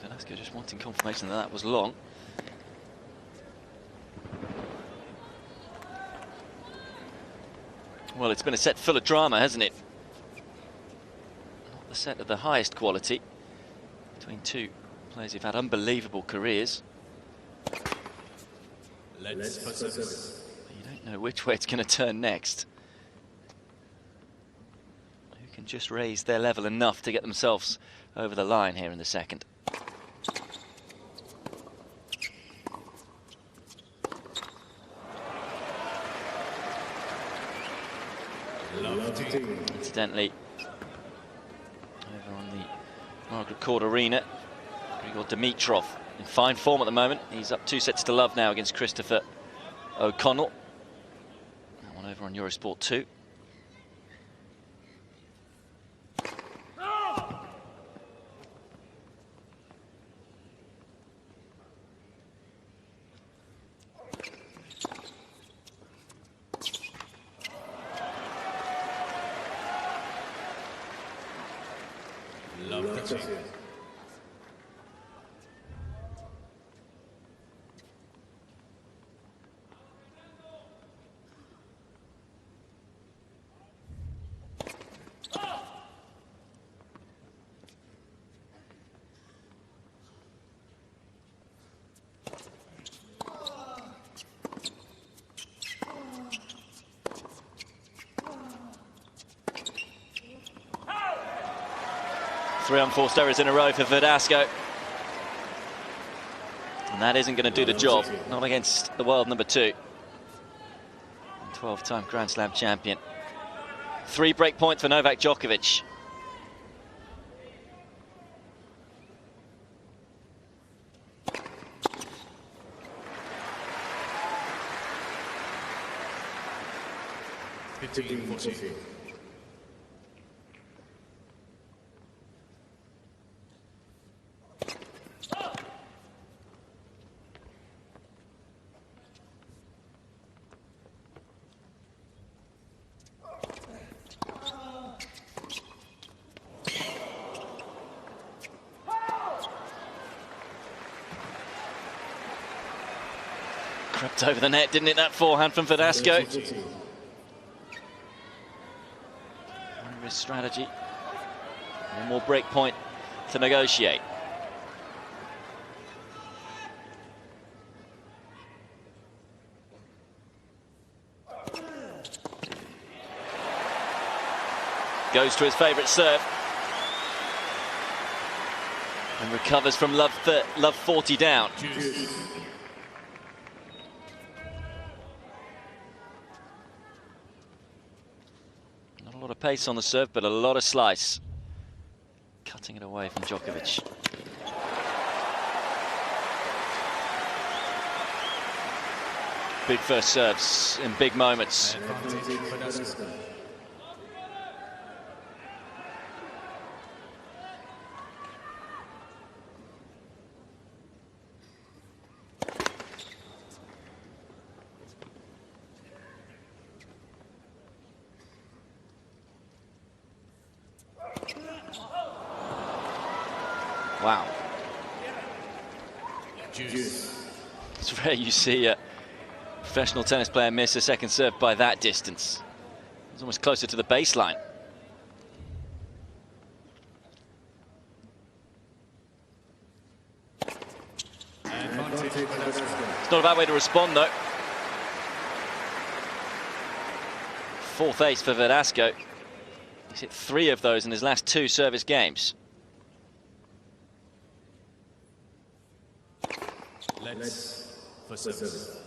Verdasco just wanting confirmation that that was long. Well, it's been a set full of drama, hasn't it? Not the set of the highest quality between two players who've had unbelievable careers. Let's put service. You don't know which way it's going to turn next. Who can just raise their level enough to get themselves over the line here in the second. Incidentally, over on the Margaret Court Arena, Grigor Dimitrov in fine form at the moment. He's up 2-0 now against Christopher O'Connell. That one over on Eurosport 2. Three unforced errors in a row for Verdasco. And that isn't going to do the job, not against the world number 2. 12-time Grand Slam champion. 3 break points for Novak Djokovic. Crept over the net, didn't it, that forehand from Verdasco? His strategy. One more break point to negotiate. Goes to his favourite serve. And recovers from love 40 down. Not a lot of pace on the serve, but a lot of slice. Cutting it away from Djokovic. Big first serves in big moments. Wow. It's rare you see a professional tennis player miss a second serve by that distance. It's almost closer to the baseline. It's not a bad way to respond, though. Fourth ace for Verdasco. He's hit 3 of those in his last 2 service games. Let's for service.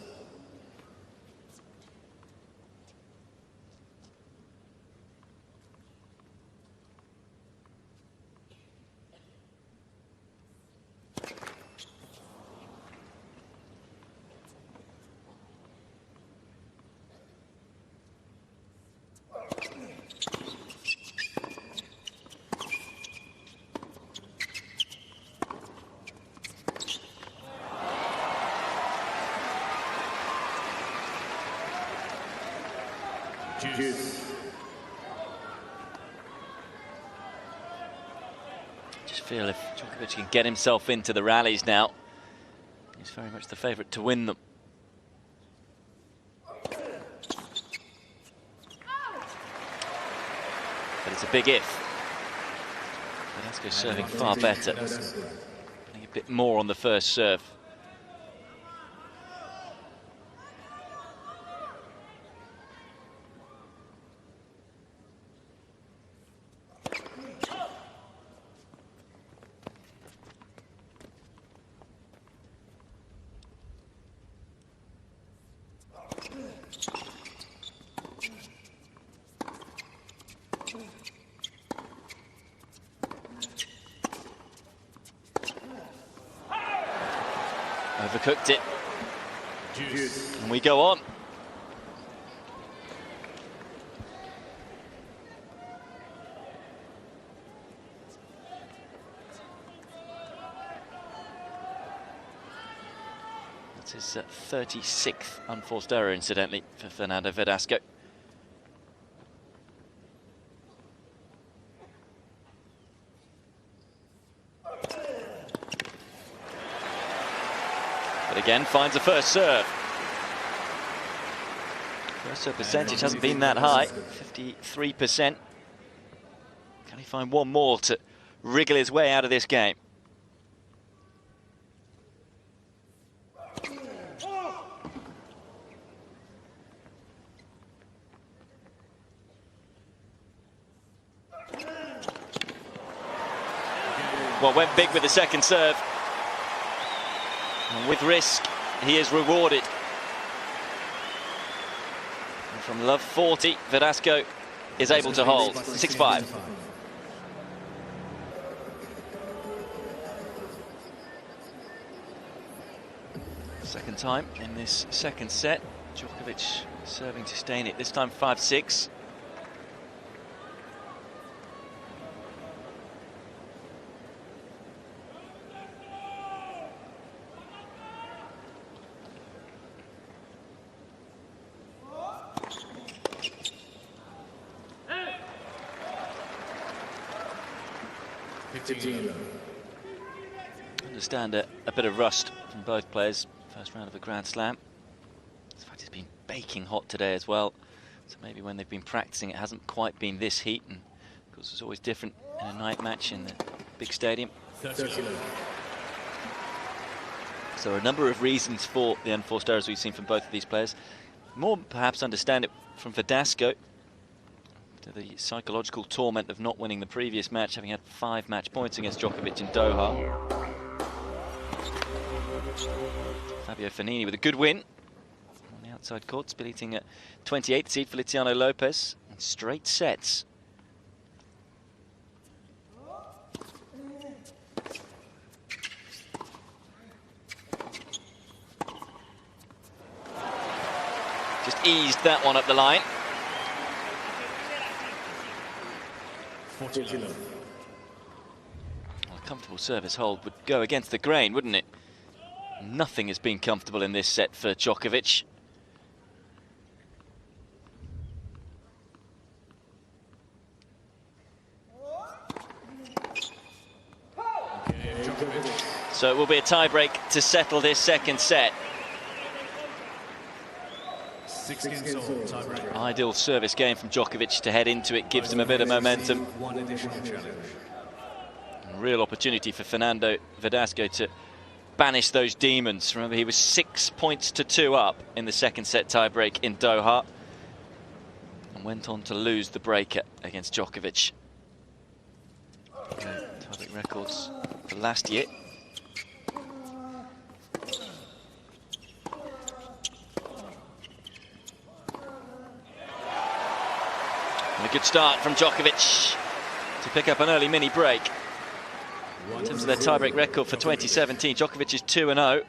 Just feel if Djokovic can get himself into the rallies now, he's very much the favourite to win them. But it's a big if. Verdasco's serving far better. Getting a bit more on the first serve. Overcooked it. And we go on. That's his 36th unforced error, incidentally, for Fernando Verdasco. But again, finds a first serve. First serve percentage hasn't been that high, 53%. Can he find one more to wriggle his way out of this game? Well, went big with the second serve. And with risk, he is rewarded. And from love 40, Verdasco is able to hold 6-5. Second time in this second set. Djokovic serving to stain it, this time 5-6. Understand a bit of rust from both players. First round of a Grand Slam. In fact, it's been baking hot today as well. So maybe when they've been practicing, it hasn't quite been this heat. And of course, it's always different in a night match in the big stadium. So a number of reasons for the unforced errors we've seen from both of these players. More perhaps understand it from Verdasco. After the psychological torment of not winning the previous match, having had 5 match points against Djokovic in Doha. Fabio Fognini with a good win on the outside court, beating at 28th seed Feliciano Lopez in straight sets. Just eased that one up the line. 40 love. Well, a comfortable service hold would go against the grain, wouldn't it? Nothing has been comfortable in this set for Djokovic. So it will be a tie-break to settle this second set. 6 games all, tiebreaker. Ideal service game from Djokovic to head into it, gives him a bit of momentum. One additional challenge. Real opportunity for Fernando Verdasco to banish those demons. Remember, he was 6 points to 2 up in the second set tie-break in Doha and went on to lose the break against Djokovic. Tie-break records for last year. And a good start from Djokovic to pick up an early mini break. In terms of their tie-break record for 2017, Djokovic is 2-0.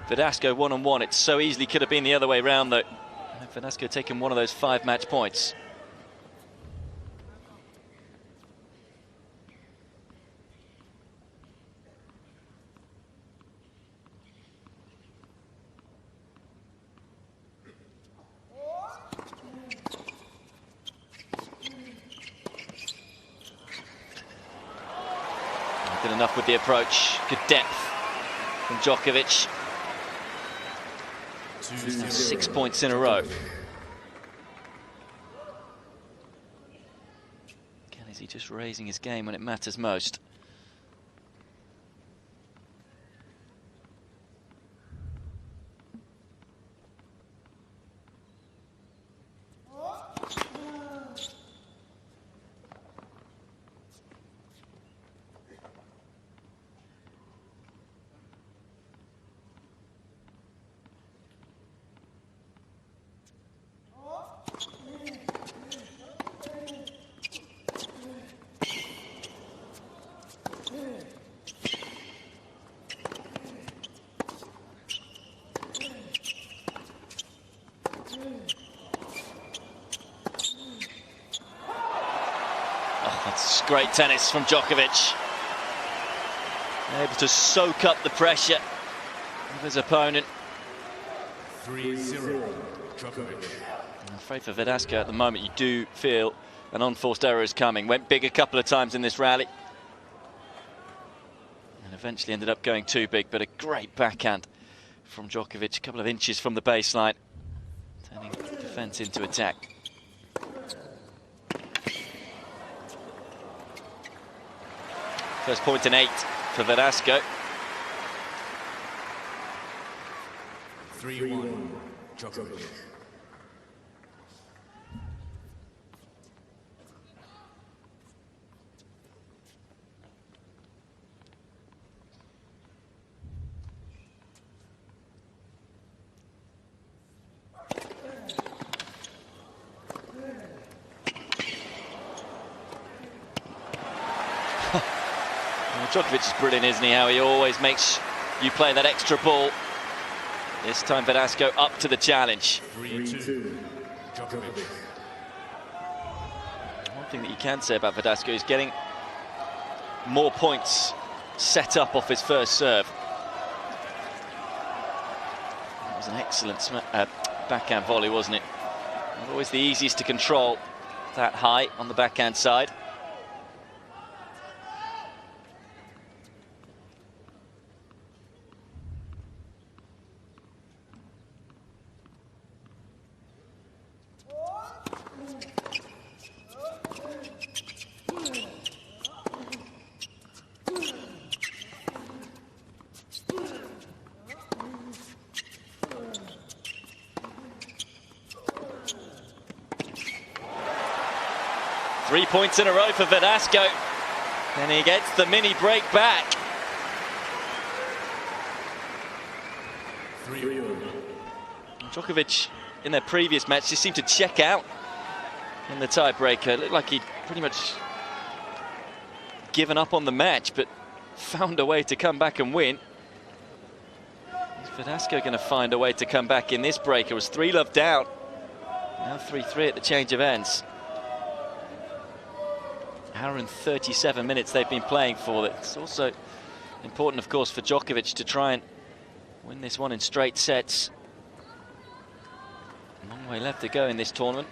Verdasco 1-1. It so easily could have been the other way round, though. Verdasco taking one of those 5 match points. Did enough with the approach. Good depth from Djokovic. 6 points in a row. Again, is he just raising his game when it matters most? That's great tennis from Djokovic. Able to soak up the pressure of his opponent. 3-0, Djokovic. I'm afraid for Verdasco at the moment, you do feel an unforced error is coming. Went big a couple of times in this rally. And eventually ended up going too big, but a great backhand from Djokovic. A couple of inches from the baseline. Turning defense into attack. First point in 8 for Verdasco. 3-1, Djokovic. Djokovic is brilliant, isn't he? How he always makes you play that extra ball. This time Verdasco up to the challenge. 3-2, Djokovic. One thing that you can say about Verdasco is getting more points set up off his first serve. It was an excellent backhand volley, wasn't it? Not always the easiest to control that high on the backhand side. 3 points in a row for Verdasco. And he gets the mini break back. 3-1. Djokovic, in their previous match, just seemed to check out in the tiebreaker. It looked like he'd pretty much given up on the match, but found a way to come back and win. Is Verdasco going to find a way to come back in this break? It was 3-love down. Now 3-3 at the change of ends. Hour and 37 minutes they've been playing for. It's also important, of course, for Djokovic to try and win this one in straight sets. A long way left to go in this tournament.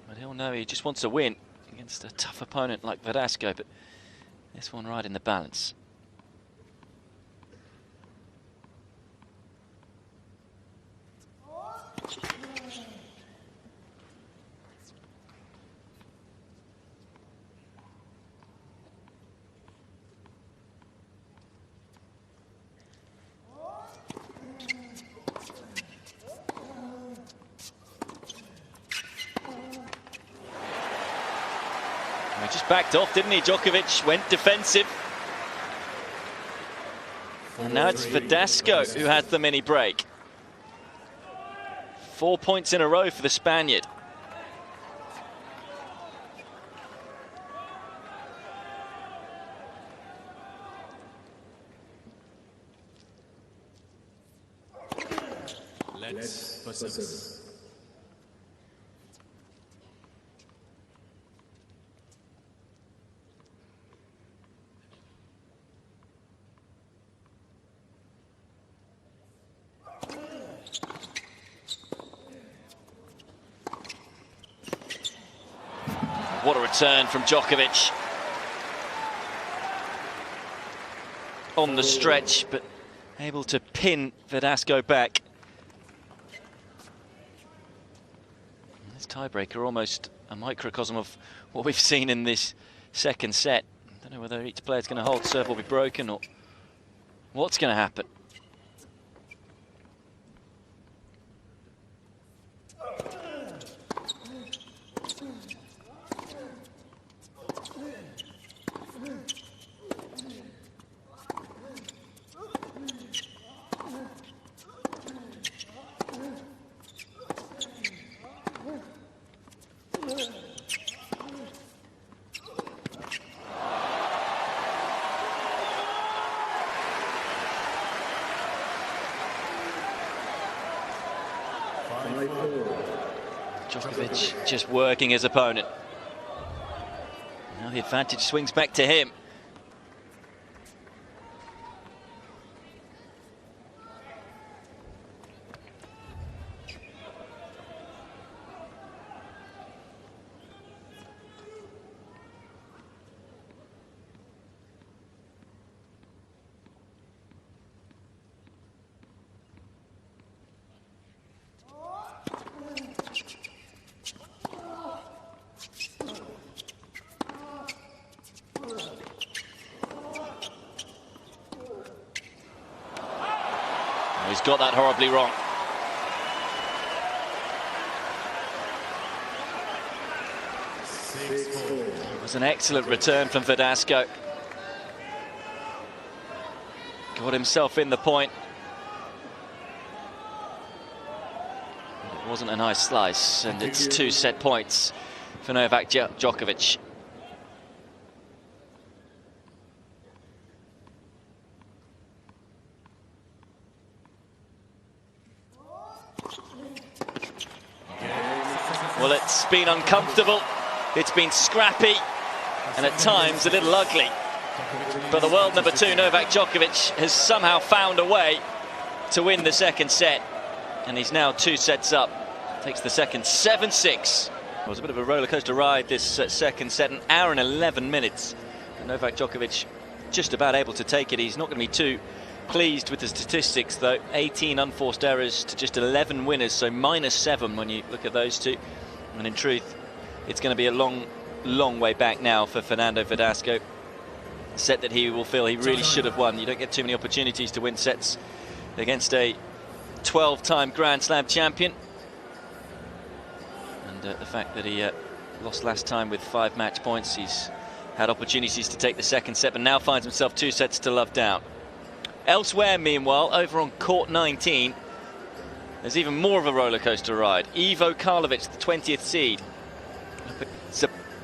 But he'll know he just wants to win against a tough opponent like Verdasco, but this one right in the balance. He just backed off, didn't he? Djokovic went defensive. And now it's Verdasco who has the mini break. 4 points in a row for the Spaniard. Let's versus. What a return from Djokovic. On the stretch, but able to pin Verdasco back. This tiebreaker almost a microcosm of what we've seen in this second set. I don't know whether each player's going to hold serve or be broken, or what's going to happen. Djokovic just working his opponent. Now the advantage swings back to him. He's got that horribly wrong. It was an excellent return from Verdasco. Got himself in the point. It wasn't a nice slice, and it's 2 set points for Novak Djokovic. Well, it's been uncomfortable, it's been scrappy, and at times a little ugly. But the world number 2, Novak Djokovic, has somehow found a way to win the second set. And he's now 2 sets up. Takes the second 7-6. It was a bit of a roller coaster ride, this second set, an hour and 11 minutes. And Novak Djokovic just about able to take it. He's not going to be too pleased with the statistics, though. 18 unforced errors to just 11 winners, so -7 when you look at those two. And in truth, it's going to be a long way back now for Fernando Verdasco. A set that he will feel he really should have won. You don't get too many opportunities to win sets against a 12-time Grand Slam champion. And the fact that he lost last time with 5 match points, he's had opportunities to take the second set, but now finds himself 2 sets to love down. Elsewhere, meanwhile, over on court 19, there's even more of a roller coaster ride. Ivo Karlovic, the 20th seed.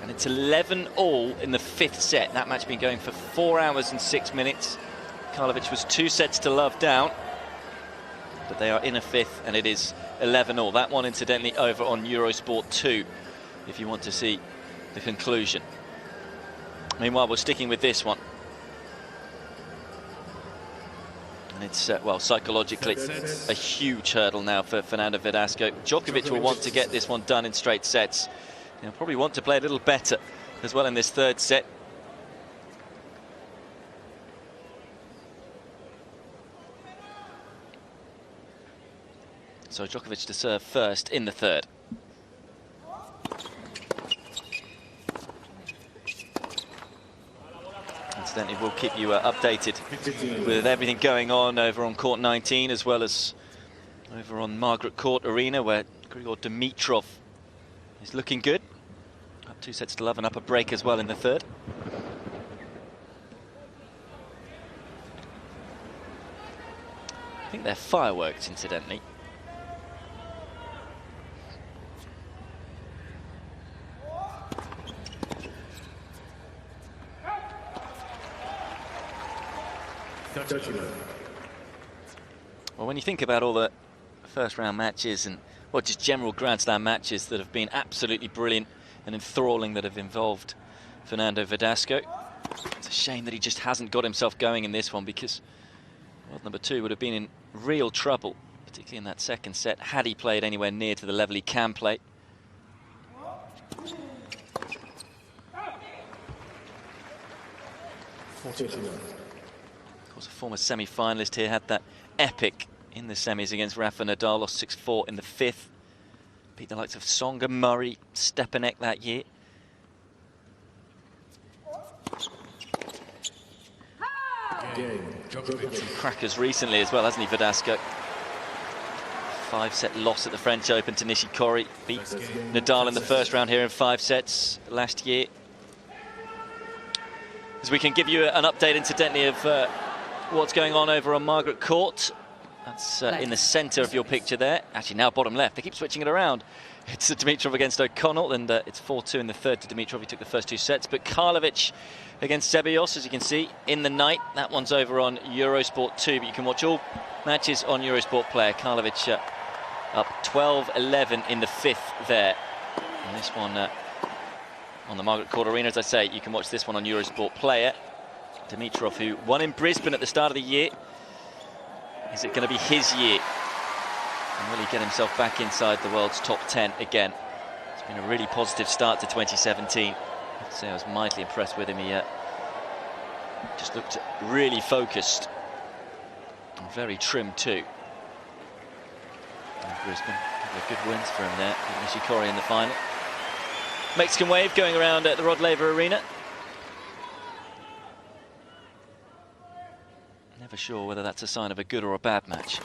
And it's 11-all in the 5th set. That match been going for 4 hours and 6 minutes. Karlovic was 2 sets to love down, but they are in a 5th, and it is 11-all. That one, incidentally, over on Eurosport 2, if you want to see the conclusion. Meanwhile, we're sticking with this one. And it's, well, psychologically a huge hurdle now for Fernando Verdasco. Djokovic will want to get this one done in straight sets. He'll probably want to play a little better as well in this 3rd set. So Djokovic to serve first in the 3rd. Incidentally, we'll keep you updated with everything going on over on court 19, as well as over on Margaret Court Arena, where Grigor Dimitrov is looking good. Up 2 sets to love and up a break as well in the 3rd. I think they're fireworks, incidentally. Well, when you think about all the first round matches and, well, just general Grand Slam matches that have been absolutely brilliant and enthralling that have involved Fernando Verdasco, it's a shame that he just hasn't got himself going in this one, because world number 2 would have been in real trouble, particularly in that 2nd set, had he played anywhere near to the level he can play. Of course, a former semi-finalist here, had that epic in the semis against Rafa Nadal, lost 6-4 in the 5th. Beat the likes of Tsonga, Murray, Stepanek that year. Crackers recently as well, hasn't he, Verdasco? 5-set loss at the French Open to Nishikori. Beat Nadal in the 1st round here in 5 sets last year. As we can give you an update, incidentally, of what's going on over on Margaret Court. That's in the centre of your picture there. Actually, now bottom left. They keep switching it around. It's Dimitrov against O'Connell, and it's 4-2 in the 3rd to Dimitrov. He took the first 2 sets. But Karlovic against Ceballos, as you can see, in the night. That one's over on Eurosport 2, but you can watch all matches on Eurosport Player. Karlovic up 12-11 in the 5th there. And this one on the Margaret Court Arena, as I say, you can watch this one on Eurosport Player. Dimitrov, who won in Brisbane at the start of the year. Is it going to be his year? And will he get himself back inside the world's top 10 again? It's been a really positive start to 2017. I have to say I was mightily impressed with him. He just looked really focused and very trim too. In Brisbane, a couple of good wins for him there with Nishikori in the final. Mexican wave going around at the Rod Laver Arena. Never sure whether that's a sign of a good or a bad match.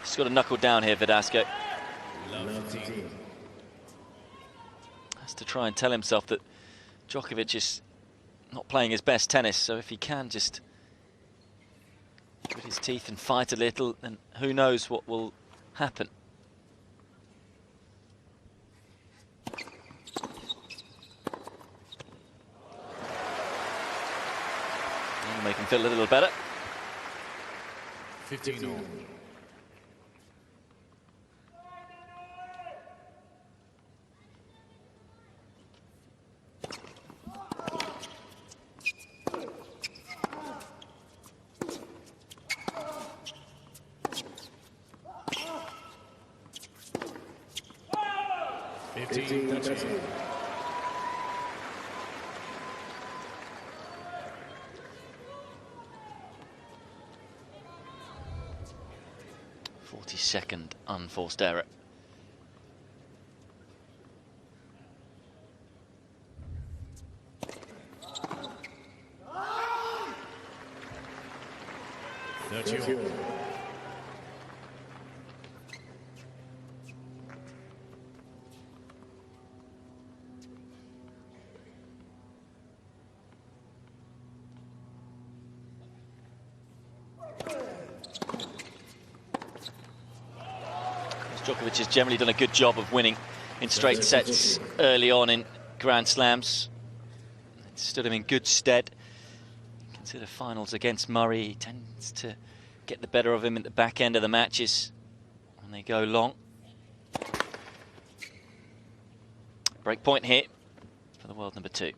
He's got to knuckle down here, Verdasco. Has to try and tell himself that Djokovic is not playing his best tennis, so if he can just grit his teeth and fight a little, then who knows what will happen. That'll make him feel a little better. 15-all. Touches. 42nd unforced error. 30 all. Djokovic has generally done a good job of winning in straight sets early on in Grand Slams. It stood him in good stead. Consider finals against Murray, he tends to get the better of him at the back end of the matches when they go long. Break point here for the world number 2.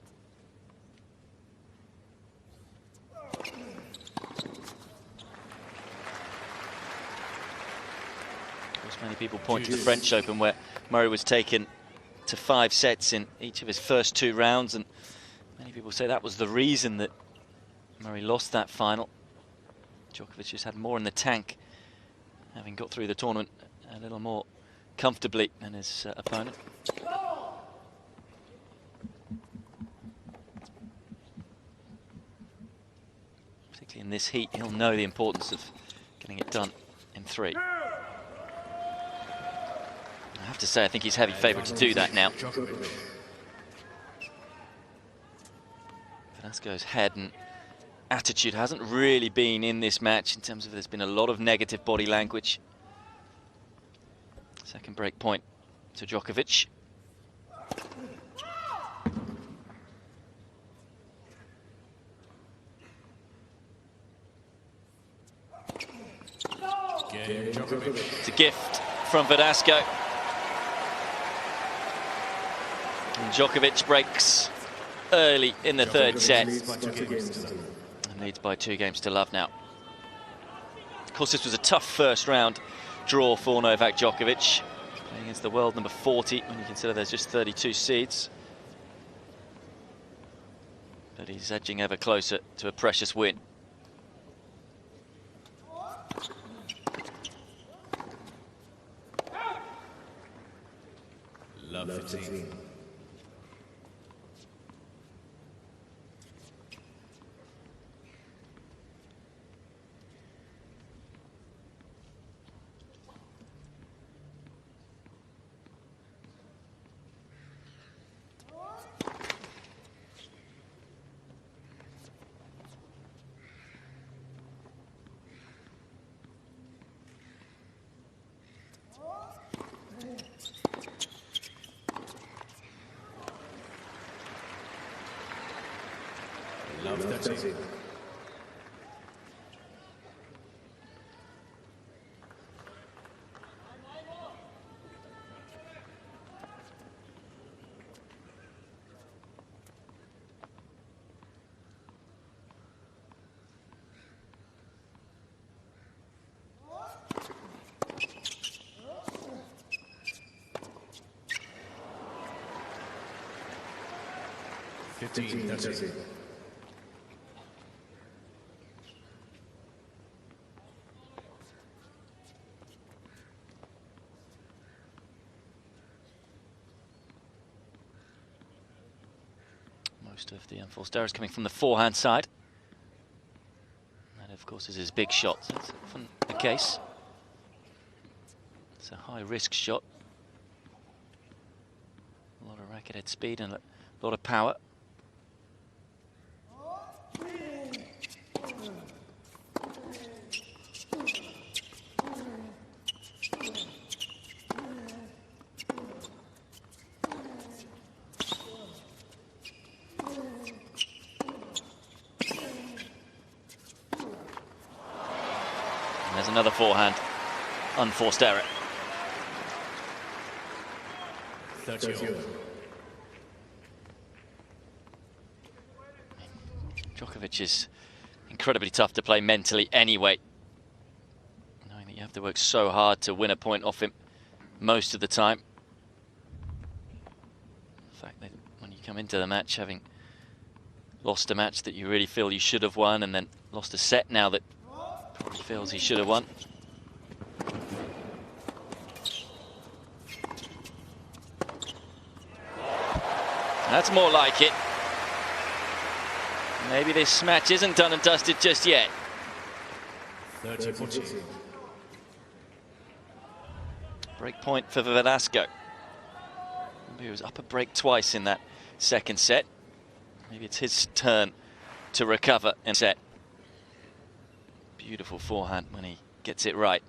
Many people point to the French Open where Murray was taken to 5 sets in each of his first 2 rounds, and many people say that was the reason that Murray lost that final. Djokovic just had more in the tank, having got through the tournament a little more comfortably than his opponent. Particularly in this heat, he'll know the importance of getting it done in 3. I have to say, I think he's heavy favourite to do that now. Verdasco's head and attitude hasn't really been in this match in terms of there's been a lot of negative body language. Second break point to Djokovic. It's a gift from Verdasco. And Djokovic breaks early in the third set and leads by 2 games to love now. Of course, this was a tough first round draw for Novak Djokovic, playing against the world number 40 when you consider there's just 32 seeds. But he's edging ever closer to a precious win. Love 15. Love 13. Most of the unforced errors coming from the forehand side. That, of course, is his big shot. So that's often the case. It's a high-risk shot. A lot of racket head speed and a lot of power. There's another forehand, unforced error. 30 all. Djokovic is incredibly tough to play mentally anyway. Knowing that you have to work so hard to win a point off him most of the time. The fact that when you come into the match having lost a match that you really feel you should have won, and then lost a set now that probably feels he should have won. That's more like it. Maybe this match isn't done and dusted just yet. 30-14. Break point for Verdasco. He was up a break twice in that second set. Maybe it's his turn to recover and set. Beautiful forehand when he gets it right.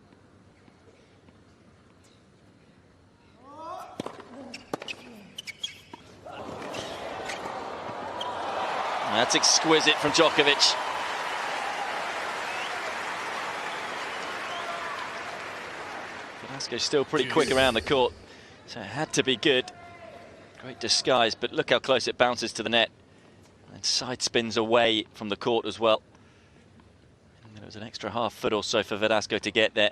That's exquisite from Djokovic. Verdasco's still pretty quick around the court, so it had to be good. Great disguise, but look how close it bounces to the net. And side spins away from the court as well. And there was an extra half foot or so for Verdasco to get there.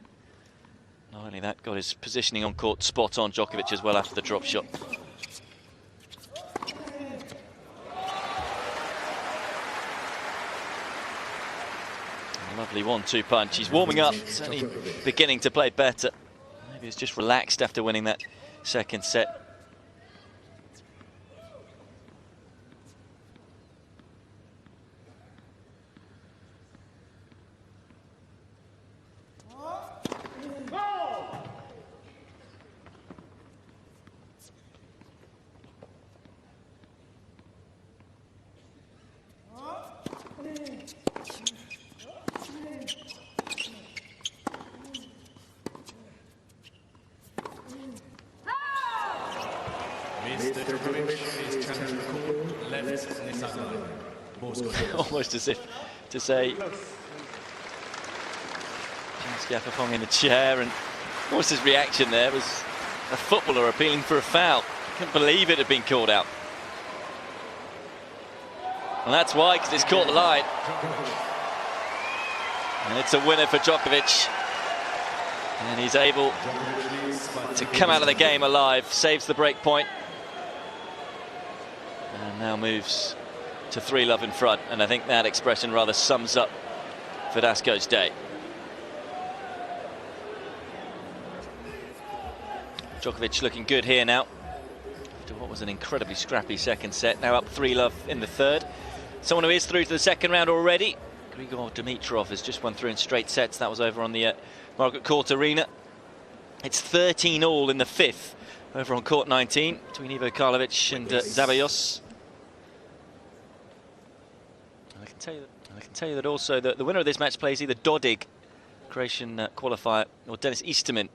Not only that, got his positioning on court spot on Djokovic as well after the drop shot. A lovely 1-2 punch. He's warming up, certainly beginning to play better. Maybe he's just relaxed after winning that second set. Mr. Djokovic is challenging the court, left near sideline. Almost as if to say, Schiaffapong in a chair, and almost his reaction there was a footballer appealing for a foul. Couldn't believe it had been called out. And that's why, because it's caught the line. And it's a winner for Djokovic. And he's able to come out of the game alive, saves the break point. And now moves to 3-love in front. And I think that expression rather sums up Verdasco's day. Djokovic looking good here now. After what was an incredibly scrappy second set. Now up 3-love in the third. Someone who is through to the second round already. Grigor Dimitrov has just won through in straight sets. That was over on the Margaret Court Arena. It's 13-all in the fifth over on court 19 between Ivo Karlovic and Zabayos. And I can tell you that also the winner of this match plays either Dodig, Croatian qualifier, or Denis Istomin,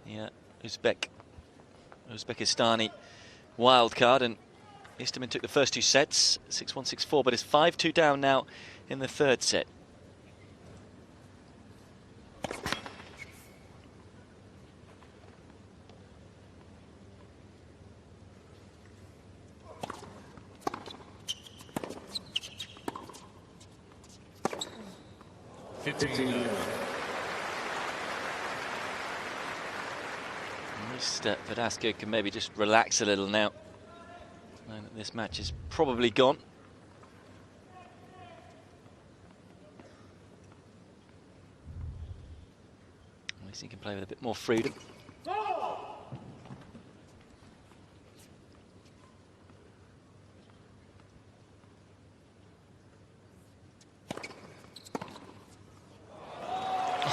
the Uzbekistani wildcard. And Istomin took the first two sets, 6-1, 6-4, but is 5-2 down now in the third set. Verdasco can maybe just relax a little now. Knowing that this match is probably gone. At least he can play with a bit more freedom.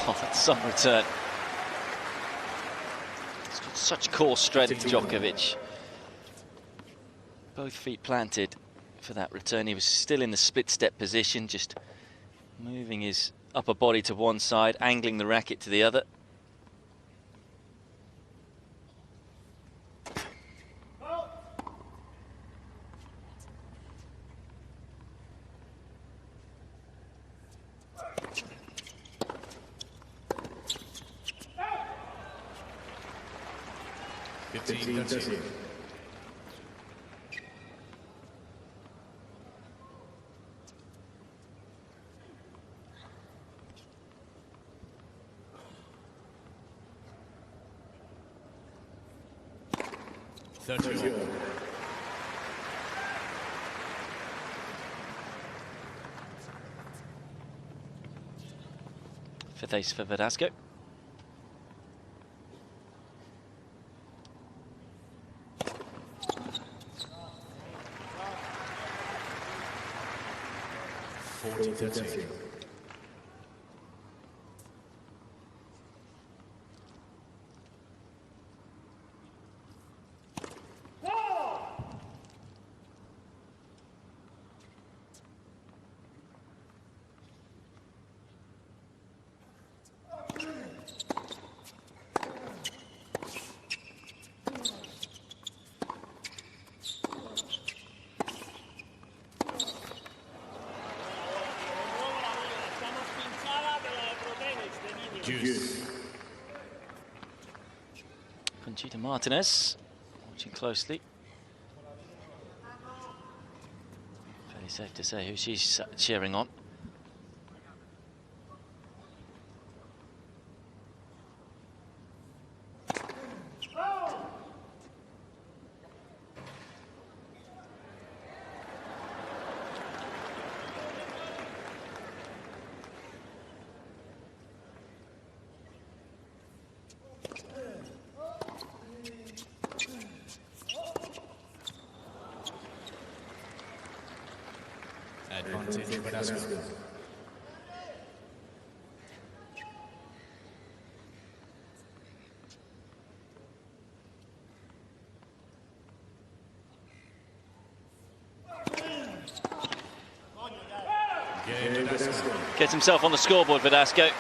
Oh, that's some return. He's got such core strength, Djokovic. Both feet planted for that return. He was still in the split step position, just moving his upper body to one side, angling the racket to the other. Fifth ace for Verdasco. Juice. Conchita Martinez watching closely. Fairly safe to say who she's cheering on. Advantage Verdasco. Gets himself on the scoreboard, Verdasco.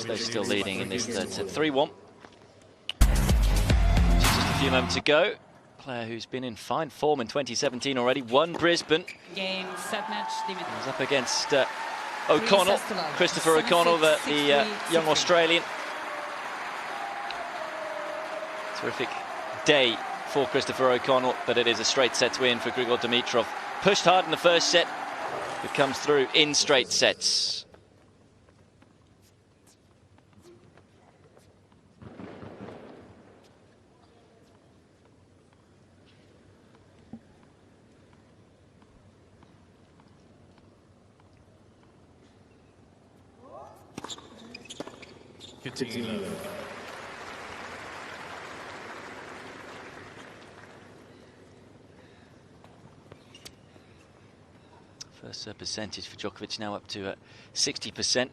They're still leading in this third set. 3-1. Just a few moments ago. Player who's been in fine form in 2017 already, won Brisbane. Game, set match, limit. He's up against O'Connell, Christopher O'Connell, the young Australian. Terrific day for Christopher O'Connell, but it is a straight sets win for Grigor Dimitrov. Pushed hard in the first set, but comes through in straight sets. First percentage for Djokovic now up to 60%. That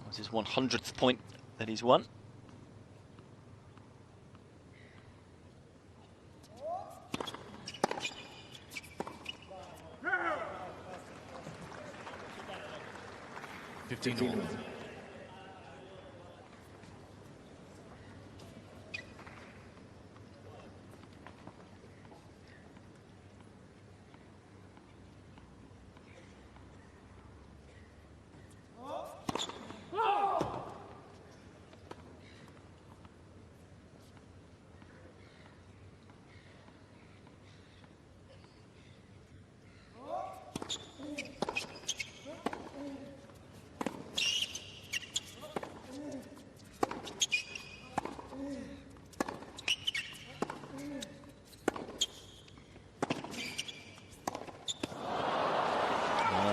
was his 100th point that he's won.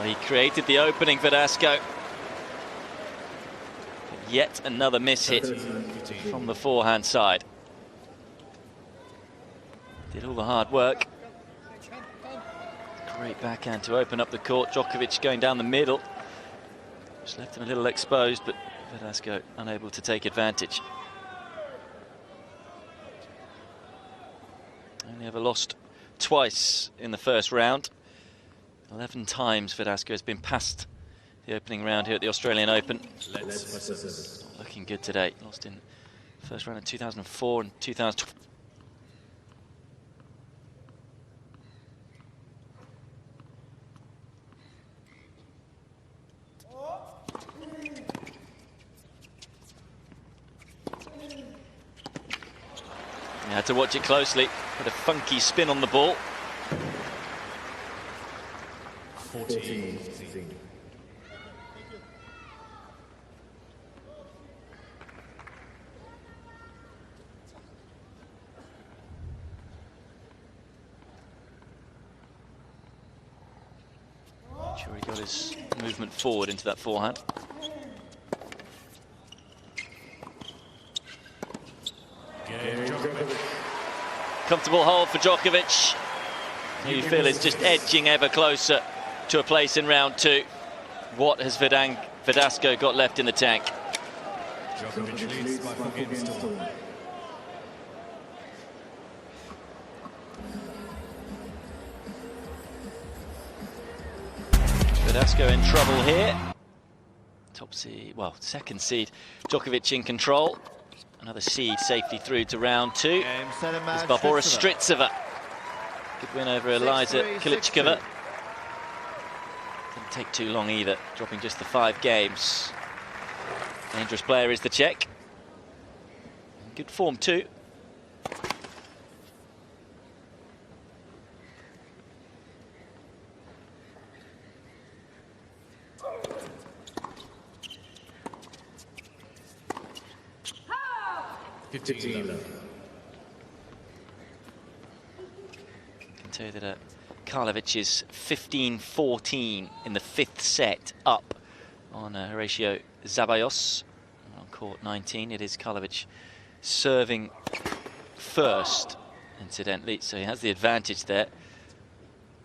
He created the opening for Verdasco. Yet another miss hit from the forehand side. Did all the hard work. Great backhand to open up the court. Djokovic going down the middle. Just left him a little exposed, but Verdasco unable to take advantage. Only ever lost twice in the first round. 11 times Verdasco has been past the opening round here at the Australian Open. Looking good today. Lost in the first round in 2004 and 2012. You had to watch it closely. Had a funky spin on the ball. 14. Sure, he got his movement forward into that forehand. Comfortable hold for Djokovic, who you feel is just edging ever closer to a place in round two. What has Verdasco got left in the tank? Djokovic leads by 4 games to 1. Verdasco in trouble here. Top seed, well, second seed. Djokovic in control. Another seed safely through to round two. It's Barbora Stritsova. Good win over Eliza Kilichkova. take too long either, dropping just the 5 games. Dangerous player is the Czech. Good form too. I can tell you that Karlovic is 15-14 in the 5th set, up on Horacio Zabayos on court 19. It is Karlovic serving first, incidentally, so he has the advantage there.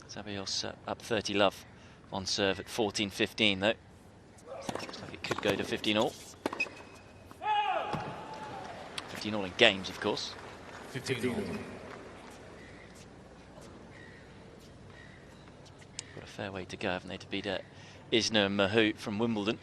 Zabayos up 30 love on serve at 14-15 though. So it looks like it could go to 15-all. 15-all in games, of course. 15-all. Got a fair way to go, haven't they, to beat Isner and Mahut from Wimbledon.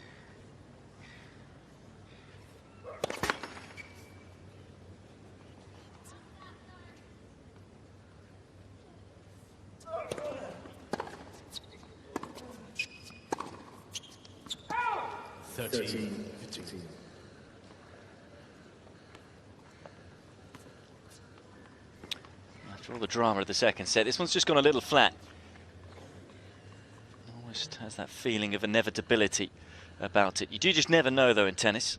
After all the drama of the second set, this one's just gone a little flat. Almost has that feeling of inevitability about it. You do just never know, though, in tennis.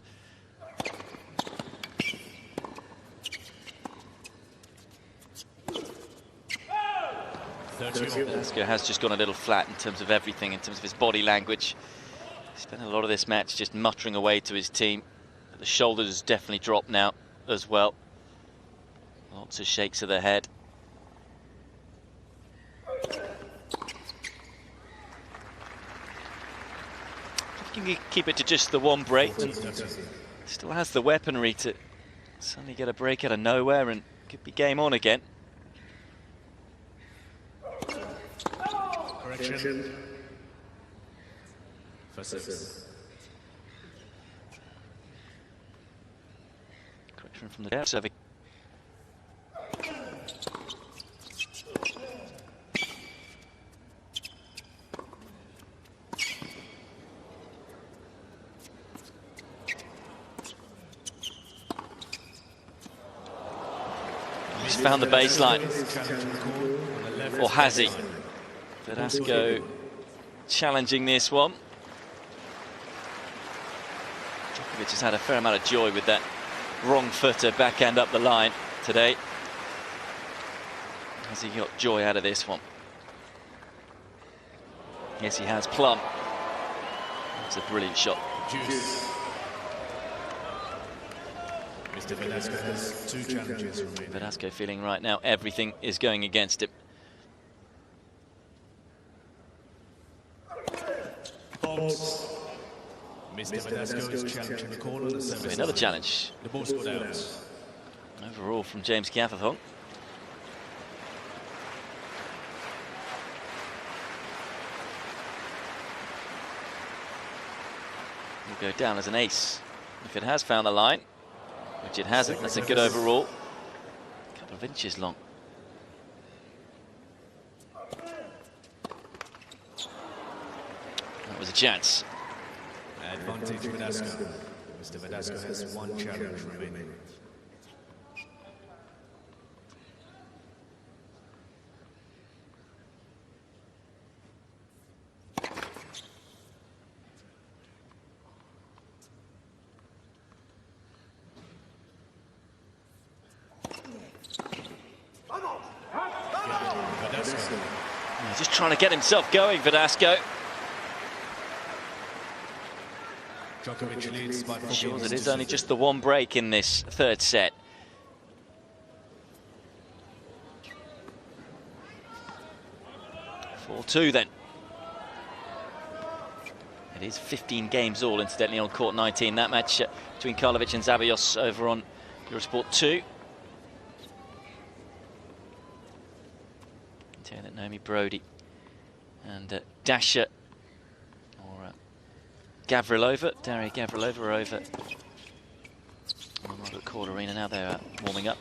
Verdasco has just gone a little flat in terms of everything, in terms of his body language. He spent a lot of this match just muttering away to his team. But the shoulders definitely dropped now as well. Lots of shakes of the head. If you can keep it to just the 1 break, still has the weaponry to suddenly get a break out of nowhere and could be game on again. Correction. Correction from the depth serving. He's found the baseline. Or has he? Verdasco challenging this one. Djokovic has had a fair amount of joy with that wrong footer backhand up the line today. Has he got joy out of this one? Yes, he has. Plum. It's a brilliant shot. Mr. Verdasco has 2 challenges remaining. Verdasco feeling right now everything is going against him. Mr. Verdasco is challenging the call on the service. Another challenge. The ball scored out. Overall from James Gafferthong. Will go down as an ace if it has found the line, which it hasn't. That's a good overall. A couple of inches long. That was a chance. Advantage Verdasco. Mr. Verdasco has 1 challenge remaining. He's just trying to get himself going, Verdasco. Djokovic leads by 4 Sure, it is only just the 1 break in this 3rd set. (4-2) then. It is 15 games all, incidentally, on court 19. That match between Karlovic and Zabayos over on Eurosport 2. Saying that Naomi Brody and Dasha or Gavrilova, Daria Gavrilova are over on the Margaret Court Arena now. They're warming up.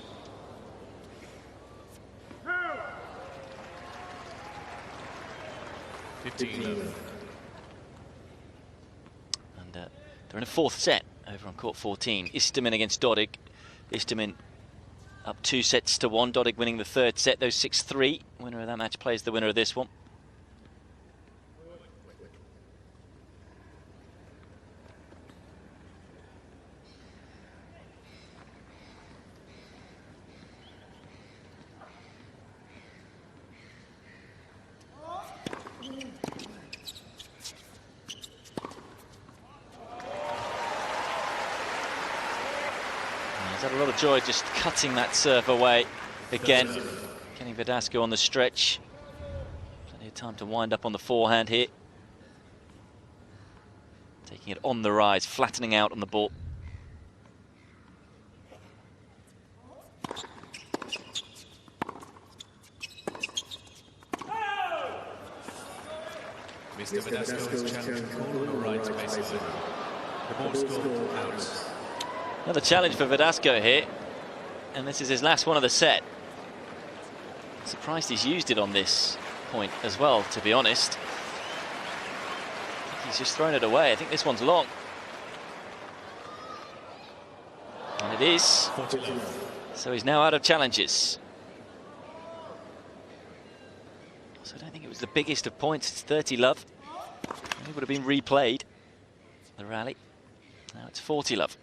They're in a fourth set over on court 14. Istomin against Dodig. Istomin up 2-1. Dodig winning the third set. Those 6-3. Winner of that match plays the winner of this one. He's had a lot of joy just cutting that serve away again. Getting Verdasco on the stretch. Plenty of time to wind up on the forehand here. Taking it on the rise, flattening out on the ball. Mr. Verdasco is challenging call on the right baseline. The ball scored out. Another challenge for Verdasco here, and this is his last one of the set. Surprised he's used it on this point as well, to be honest. He's just thrown it away. I think this one's long. And it is. So he's now out of challenges. So I don't think it was the biggest of points. It's 30 love. It would have been replayed, the rally. Now it's 40 love.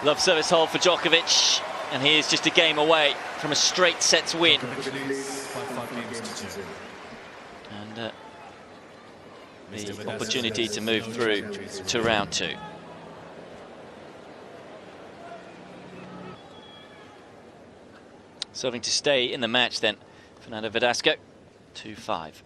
Love service hold for Djokovic, and he is just a game away from a straight sets win. And the opportunity to move through to round 2. Serving to stay in the match then, Fernando Verdasco, 2-5.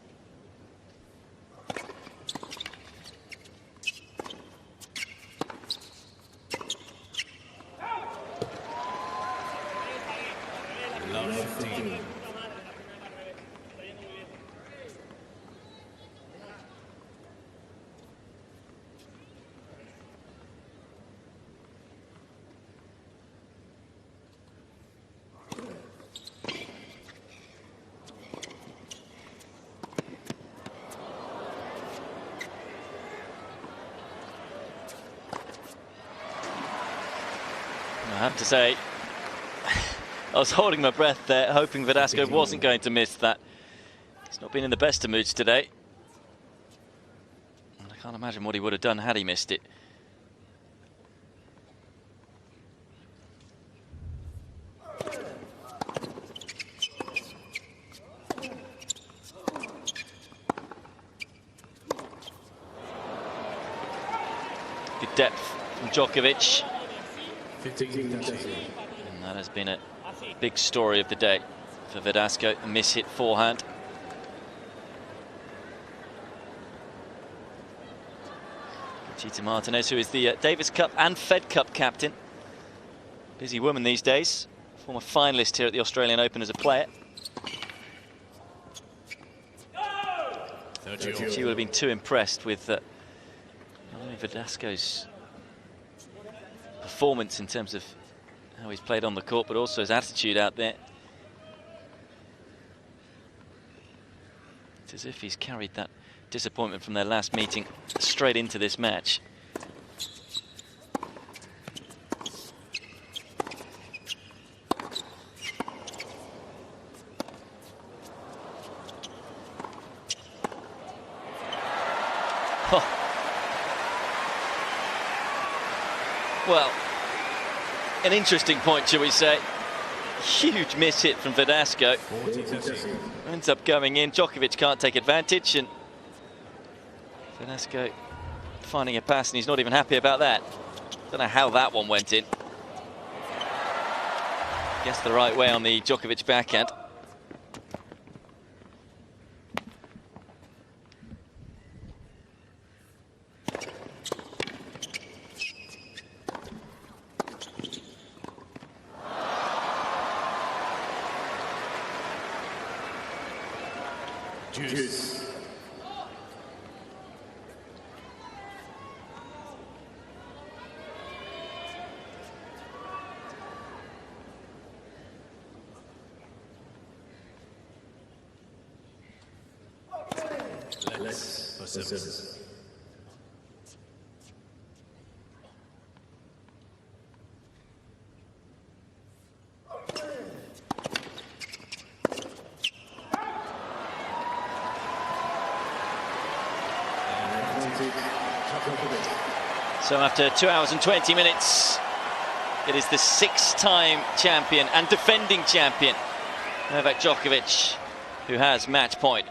I have to say, I was holding my breath there, hoping Verdasco wasn't going to miss that. He's not been in the best of moods today. And I can't imagine what he would have done had he missed it. Good depth from Djokovic. And that has been a big story of the day for Verdasco, a miss-hit forehand. Chita Martinez, who is the Davis Cup and Fed Cup captain. Busy woman these days. Former finalist here at the Australian Open as a player. She would have been too impressed with not only Verdasco's performance in terms of how he's played on the court, but also his attitude out there. It's as if he's carried that disappointment from their last meeting straight into this match. Oh. Well, an interesting point, shall we say. Huge miss hit from Verdasco. Ends up going in. Djokovic can't take advantage, and Verdasco finding a pass, and he's not even happy about that. Don't know how that one went in. Guess the right way on the Djokovic backhand. Let's for service. So after 2 hours and 20 minutes, it is the 6-time champion and defending champion, Novak Djokovic, who has match point.